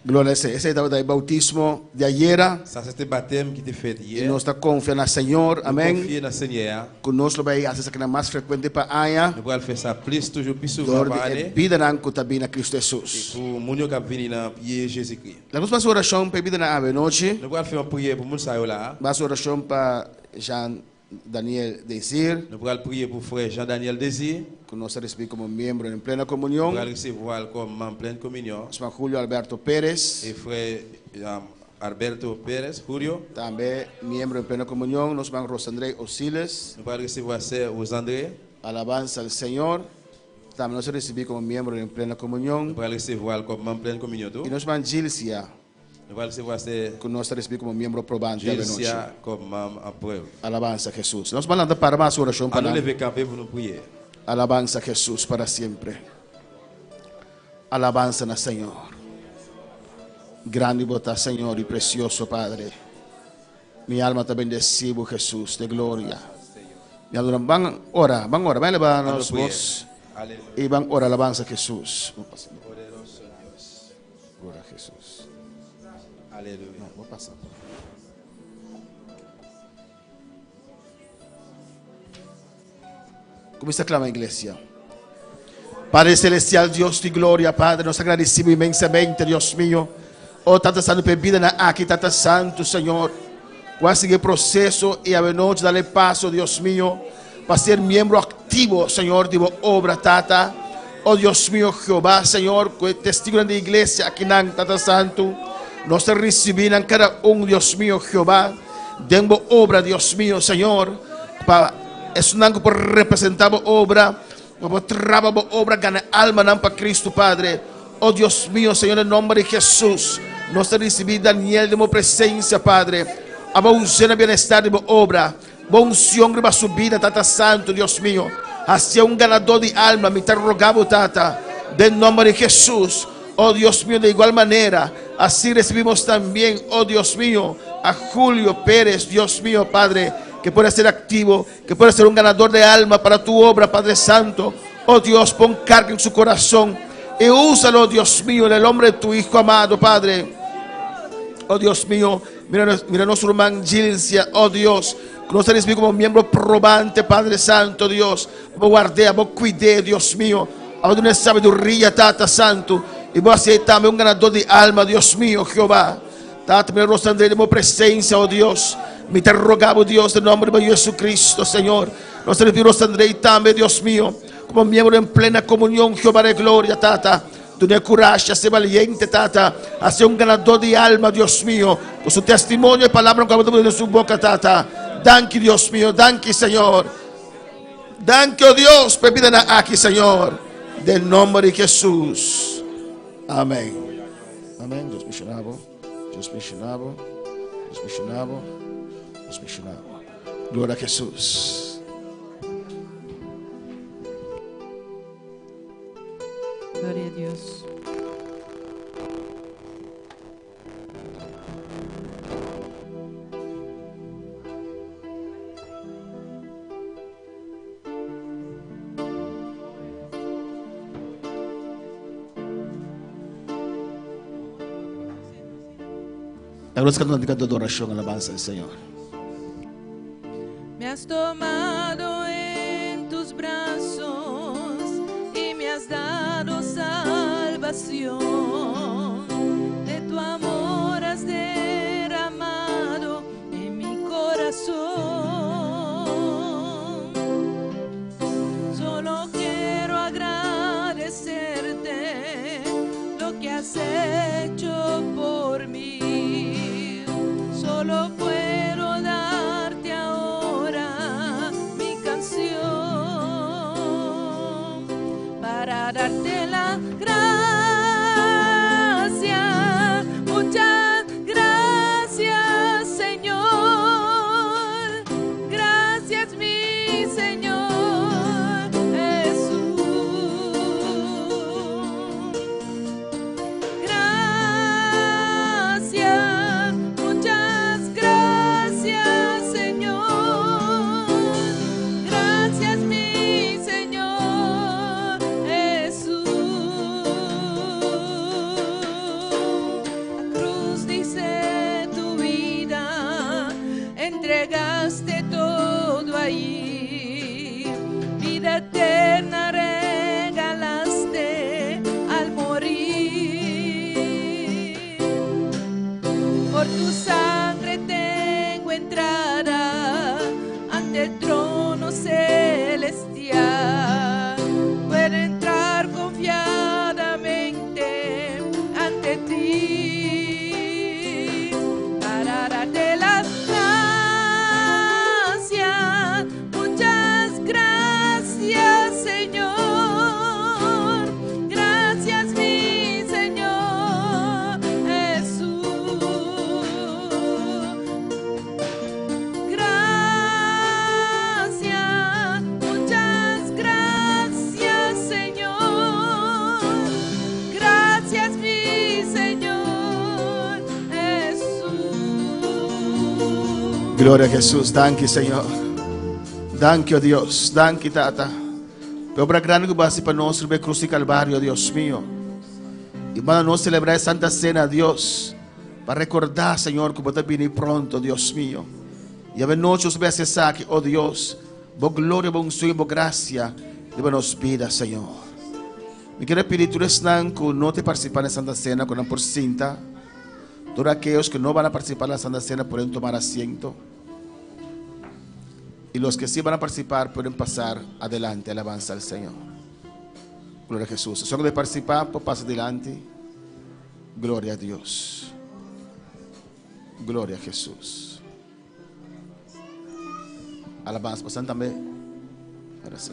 Gloria a Jesús. Ese es el bautismo de ayer. Ça, c'est le baptême qui était fait Y hier. nos está confiando al Señor. Amén. Confier dans le Seigneur. Que nos lo veis hacer que más frecuente para allá. Nous allons faire ça plus, toujours plus souvent Donde par el année. vida que también a Cristo Jesús. Pour les gens qui viennent dans pied Jésus-Christ. La próxima oración para vida na ave noche. Nous allons faire une prière pour les gens là. Vas oración para Jean Daniel Desir, Nous allons prier pour frère Jean-Daniel Désir. que nos recibe como miembro en plena Nous comunión. allons recevoir comme en pleine communion. Hermano Julio Alberto Pérez, Et frère Alberto Pérez, Julio. también miembro en plena comunión. Nos van Rosandré Osiles, Nous allons recevoir sœur Rosandré. alabanza al Señor. También nos recibe como miembro en plena comunión. Nous allons recevoir comme en pleine communion. Y nos van Gilcia, Nous allons recevoir sœur que nos recibe como miembro probante de la noche. Gilcia comme membre en preuve. Alabanza a Jesús. Nos van a dar para más oración À nous para lever camper pour nous prier. alabanza a Jesús para siempre. Alabanza al Señor. Grande bota, Señor, y precioso Padre. Mi alma te bendecido, Jesús, de gloria. Mi alma, van ora, van a elevar À nous los prier. voz Alléluia. y van ora alabanza a Jesús. Poderoso Dios. Gloria a Jesús. Alléluia. Voy a pasar. Comienza a clamar, iglesia. Padre celestial, Dios de gloria, Padre, nos agradecemos inmensamente, Dios mío. Oh, tanta santo bebida aqui, tanta santo, Senhor. Voy a seguir el proceso y a noche darle paso, Dios mío, para ser miembro activo, Señor, de obra, tata. Oh, Dios mío, Jehová, Señor, testigo de la iglesia aquí, tata santo. Nos recibirán cada uno, Dios mío, Jehová. Denbo obra, Dios mío, Señor. Es un por representar obra. Para trabajar obra, gana alma para Cristo, Padre. Oh, Dios mío, Señor, en nombre de Jesús. Nos recibir Daniel de mi presencia, Padre. A unción, bienestar de obra. Unción de subida, Tata Santo, Dios mío. Hacia un ganador de alma, me te rogamos, Tata. En nombre de Jesús. Oh, Dios mío, de igual manera. Así recibimos también, oh Dios mío, a Julio Pérez, Dios mío, Padre, que pueda ser activo, que pueda ser un ganador de alma para tu obra, Padre Santo. Oh Dios, pon carga en su corazón y úsalo, Dios mío, en el nombre de tu Hijo amado, Padre. Oh Dios mío, mira nuestro hermano Gilcia, oh Dios, que nos recibí como miembro probante, Padre Santo, Dios. Vos guardé, vos cuidé, Dios mío, a una sabiduría, Tata Santo. Y vos hacéis también un ganador de alma, Dios mío, Jehová. Tata, mira nuestra André de mi presencia, oh Dios. Me te rogamos, Dios, en nombre de Jesucristo, Señor. Nos recibimos, André, también, Dios mío, como miembro en plena comunión, Jehová de gloria, Tata. Tú no coraje, sé valiente, Tata. Hace un ganador de alma, Dios mío. Por su testimonio y palabra de su boca, Tata. Danke, Dios mío, danke, Señor. Danke, oh Dios, permítanos aquí, Señor. Del nombre de Jesús. Amén. Amén. Dios misionado. Dios misionado. Dios misionado. Dios misionado. Gloria a Jesús. Gloria a Dios. Agradezco que nos diga de adoración, alabanza al Señor. Me has tomado en tus brazos y me has dado salvación. De tu amor has derramado en mi corazón. Solo quiero agradecerte lo que has hecho por mí. Solo puedo darte ahora mi canción para darte la gracia. Muchas gracias, Señor. Gracias, mi Señor Jesús. Gracias, muchas gracias, Señor. Gracias, mi Señor Jesús. La cruz dice tu vida, entregaste todo ahí. Vida eterna regalaste al morir. Por tu sangre tengo entrada ante Gloria a Jesús. Thank you, Señor. Thank you, Dios. Thank you, Tata. Pero obra grande que vas a para nosotros ver cruz y calvario, Dios mío. Y para no celebrar Santa Cena, Dios, para recordar, Señor, que puede venir pronto, Dios mío. Y a ver nosotros veces aquí, oh Dios, por gloria, por unción, por gracia, de nos vida, Señor. Me quiero pedir, tú eres que no te participan en Santa Cena, con por cinta. Todos aquellos que no van a participar en la Santa Cena pueden tomar asiento. Y los que sí van a participar pueden pasar adelante, alabanza al Señor. Gloria a Jesús. Si son de participar, pues pasa adelante. Gloria a Dios. Gloria a Jesús. Alabanza, pasan también. Ahora sí.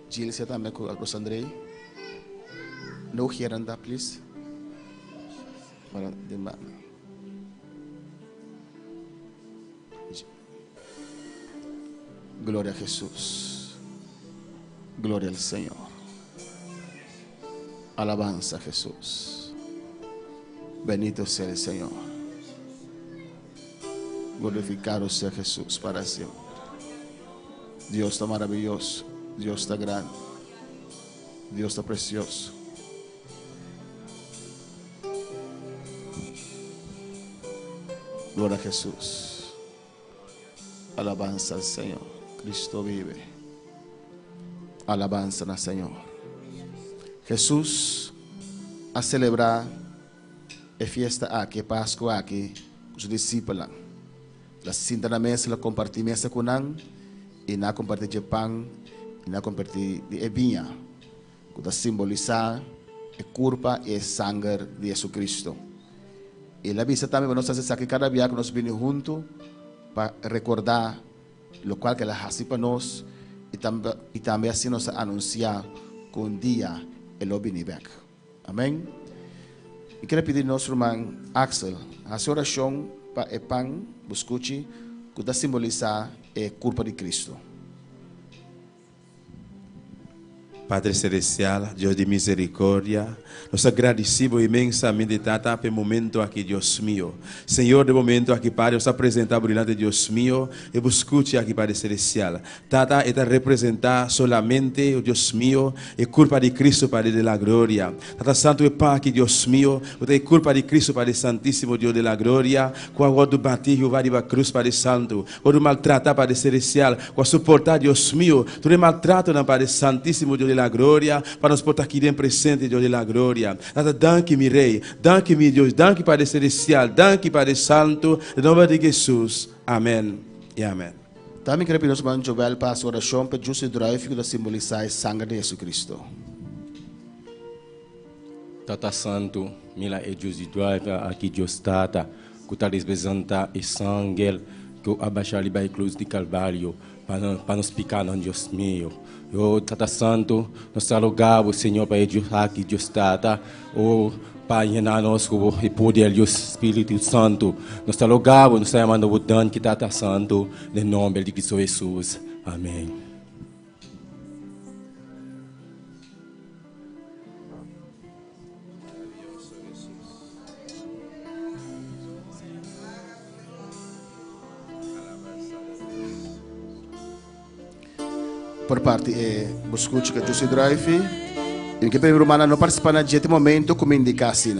Gilles también con el profesor Andrei. No here and that, please. Para de mano. Gloria a Jesús. Gloria al Señor. Alabanza a Jesús. Bendito sea el Señor. Glorificado sea Jesús para siempre. Dios está maravilloso. Dios está grande. Dios está precioso. Gloria a Jesús. Alabanza al Señor. Cristo vive. Alabanza al Señor. Jesús a celebrar la fiesta aquí, Pascua aquí, con sus discípulos. La cinta na mesa, la compartir mesa con él, y na compartir de pan, y na compartir de vinha, que simbolizar a culpa y el sangre de Jesucristo. Y la vista también nos hace que cada día que nos viene juntos para recordar lo cual que la hace para nosotros y también así nos anuncia que un día Él va a venir back. Amén. Y quiero pedir a nuestro hermano Axel, hace oración para el pan, buscuchi, que simboliza a culpa de Cristo. Padre Celestial, Dios de misericordia, nos agradecemos inmensamente, Tata, por el momento aquí, Dios mío. Señor, de momento aquí, Padre, os apresentamos delante de Dios mío, y escute aquí, Padre Celestial. Tata, esta representa solamente, Dios mío, es culpa de Cristo, Padre de la gloria. Tata Santo, es pan aquí, Dios mío, es culpa de Cristo, Padre Santísimo, Dios de la gloria, cuando batir, Jehová de la cruz, Padre Santo, cuando maltrata, Padre Celestial, cuando soportar, Dios mío, tú le maltratas, Padre Santísimo, Dios de la gloria, para nos portar aqui dentro presente, Deus de la gloria. Danke, mi Rei, danke, mi Deus, danke, Padre Celestial, danke, Padre Santo, em nome de Jesus. Amém e amém. Também quero pedir ao irmão Joel para a oração para justo drive que simbolizar a sangue de Jesus Cristo. Tata Santo, mila e Deus de drive aqui Deus Tata, que está representa e sangue que abaixar ali para a cruz de Calvário, para nos picar, Deus meu. Eu, Tata Santo, nós alugamos, Senhor, para Deus aqui, Deus Tata, o Pai, nós com o poder do Espírito Santo, nós alugamos, nós chamamos o dano que Tata Santo, em nome de Cristo Jesus. Amém. Por parte buscuchi que José Drive e que per romana não participa na este momento como indica assim.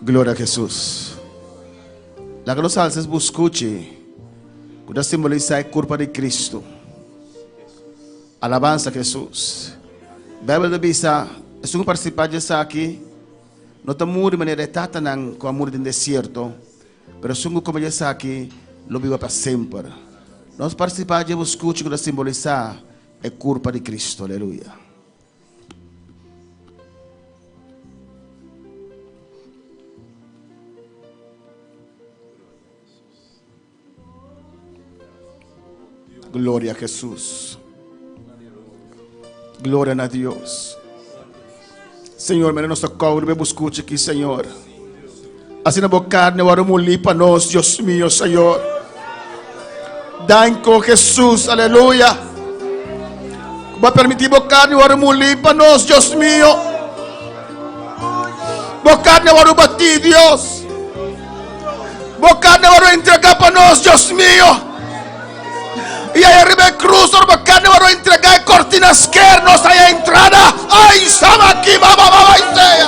Glória a Jesus. La que nos alces buscuche, que simboliza el cuerpo de Cristo. Alabanza a Jesus. Bíblia de bisa, es un participar de aqui. No te muri de maneira tatanan com amor no deserto, pero sungo como já está aqui, lo viva para sempre. Nós participar de buscuche que simboliza el cuerpo de Cristo. Aleluia. Glória a Jesus. Glória a Deus. Senhor, me nosso couro, me buscute aqui, Senhor. Assim na boca carne, eu amo para nós, Deus meu, Senhor. Danco, Jesus, aleluia. Vai permitir boca carne, eu amo para nós, Deus meu. Boca carne, eu amo batir, Deus. Boca carne, eu amo entregar para nós, Deus meu. E aí arriba a cruz, a carne vai entregar cortinas quernos aí a entrada. Ai, sama aqui, vai ser.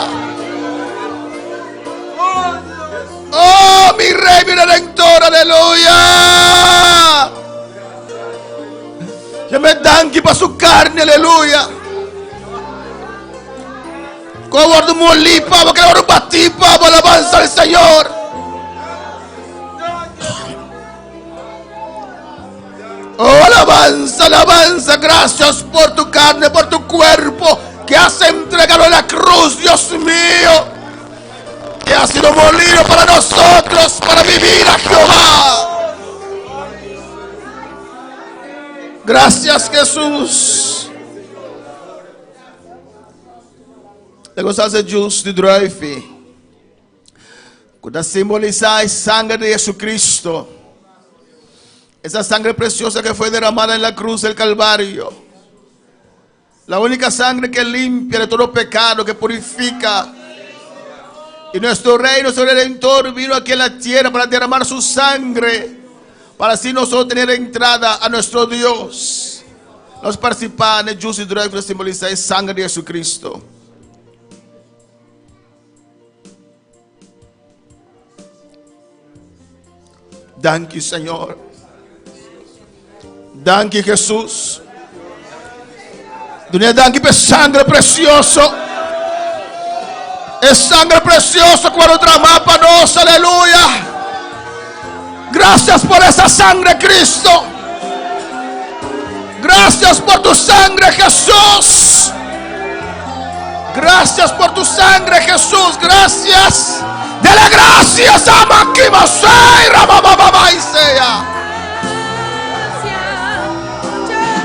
Oh, mi rei, mi redentor, aleluia. Já me danki para sua carne, aleluia. Como guardo molipa, porque guardo batipa, para alabanza al Señor. Oh, alabanza, alabanza, gracias por tu carne, por tu cuerpo que has entregado en la cruz, Dios mío, que ha sido molido para nosotros, para vivir a Jehová. Gracias, Jesús. Le gostas de Dios de drive, que simboliza el sangre de Jesucristo. Esa sangre preciosa que fue derramada en la cruz del Calvario. La única sangre que limpia de todo pecado, que purifica. Y nuestro Rey, nuestro Redentor, vino aquí en la tierra para derramar su sangre, para así nosotros tener entrada a nuestro Dios. Los participantes de Juicy Drive para simbolizar la sangre de Jesucristo. Thank you, Señor. Danke, Jesus. Dunia danke por sangue precioso. É sangue precioso que vai derramar para nós, aleluia. Gracias por esa sangre, Cristo. Gracias por tu sangre, Jesús. Gracias por tu sangre, Jesús. Gracias. Dele gracias a Maquima Seira, mamá y sea.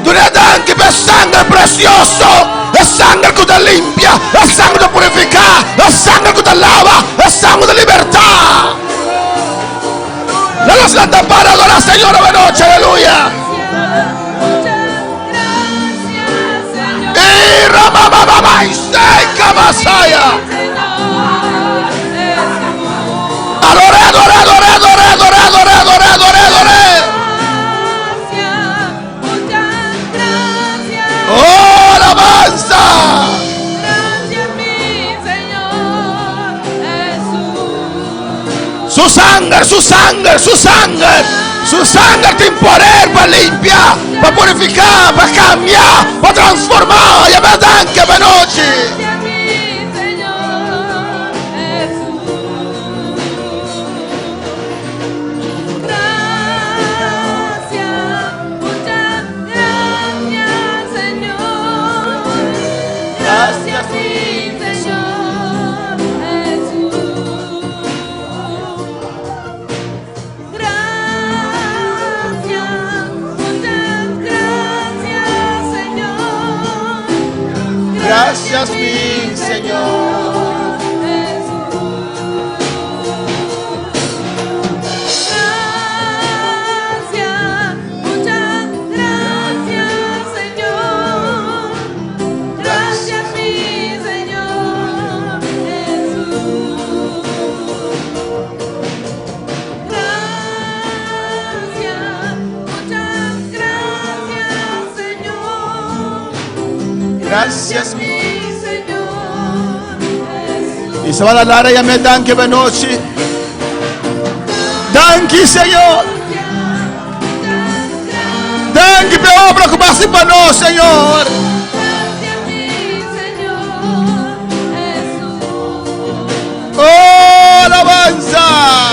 Dunia danke per sangue precioso, è sangue che ti limpia, è sangue che purifica, è sangue che ti lava, è sangue di libertà. Vamos a tapar adorar al Señor esta noche, aleluya. Y ramamamama y seca masaya. Adore, adore, adore, adore, adore, adore, adore, adore, adore. Oh, alabanza. Su sangre, su sangre, su sangre, su sangre tiene poder para limpiar, para purificar, para cambiar, para transformar. Y me dan que me noche. Gracias, mi Señor. Gracias, muchas gracias, Señor. Gracias, mi Señor Jesús. Gracias, muchas gracias, Señor. Gracias, mi Señor Jesús. y se van a dar a me danke benochi. Danke, Señor. Danke por obra que pasa para nós, Señor. Oh, alabanza.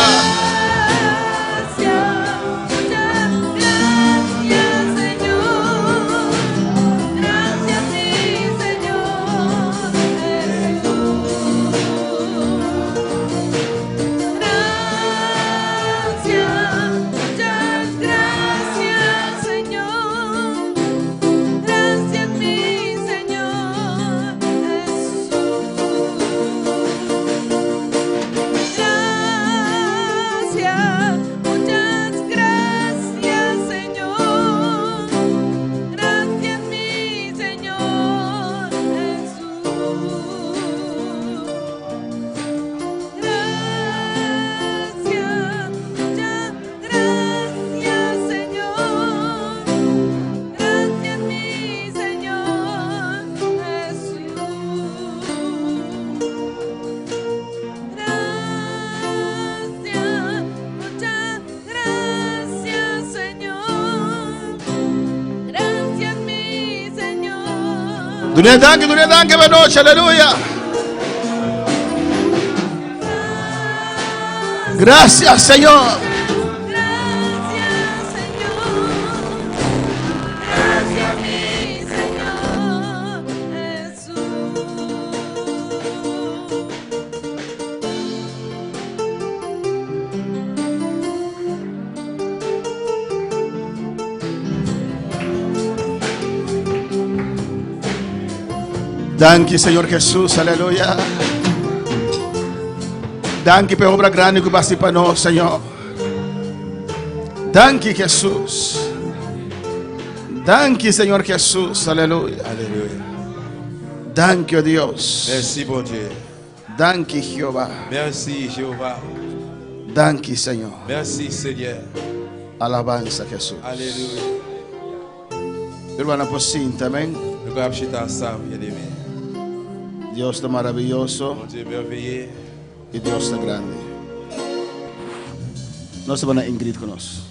Dunia danke benochi, aleluya. Gracias, Señor. Danke, Señor Jesús, aleluya. Danke por obra grande que passa para nós, Senhor. Danke, Jesus. Danke, Senhor Jesus, aleluya. Alléluia. Danke, oh Dios. Merci, bon Dieu. Danke, Jehová. Merci, Jéhovah. Danke, Señor. Merci, Seigneur. Alabanza, Jesús. Alléluia. Hermana, por cinta, amén. Nous allons chanter ensemble, bien-aimés. Dios está maravilloso Mon Dieu merveilleux. y Dios está grande. No se van a Ingrid con nosotros.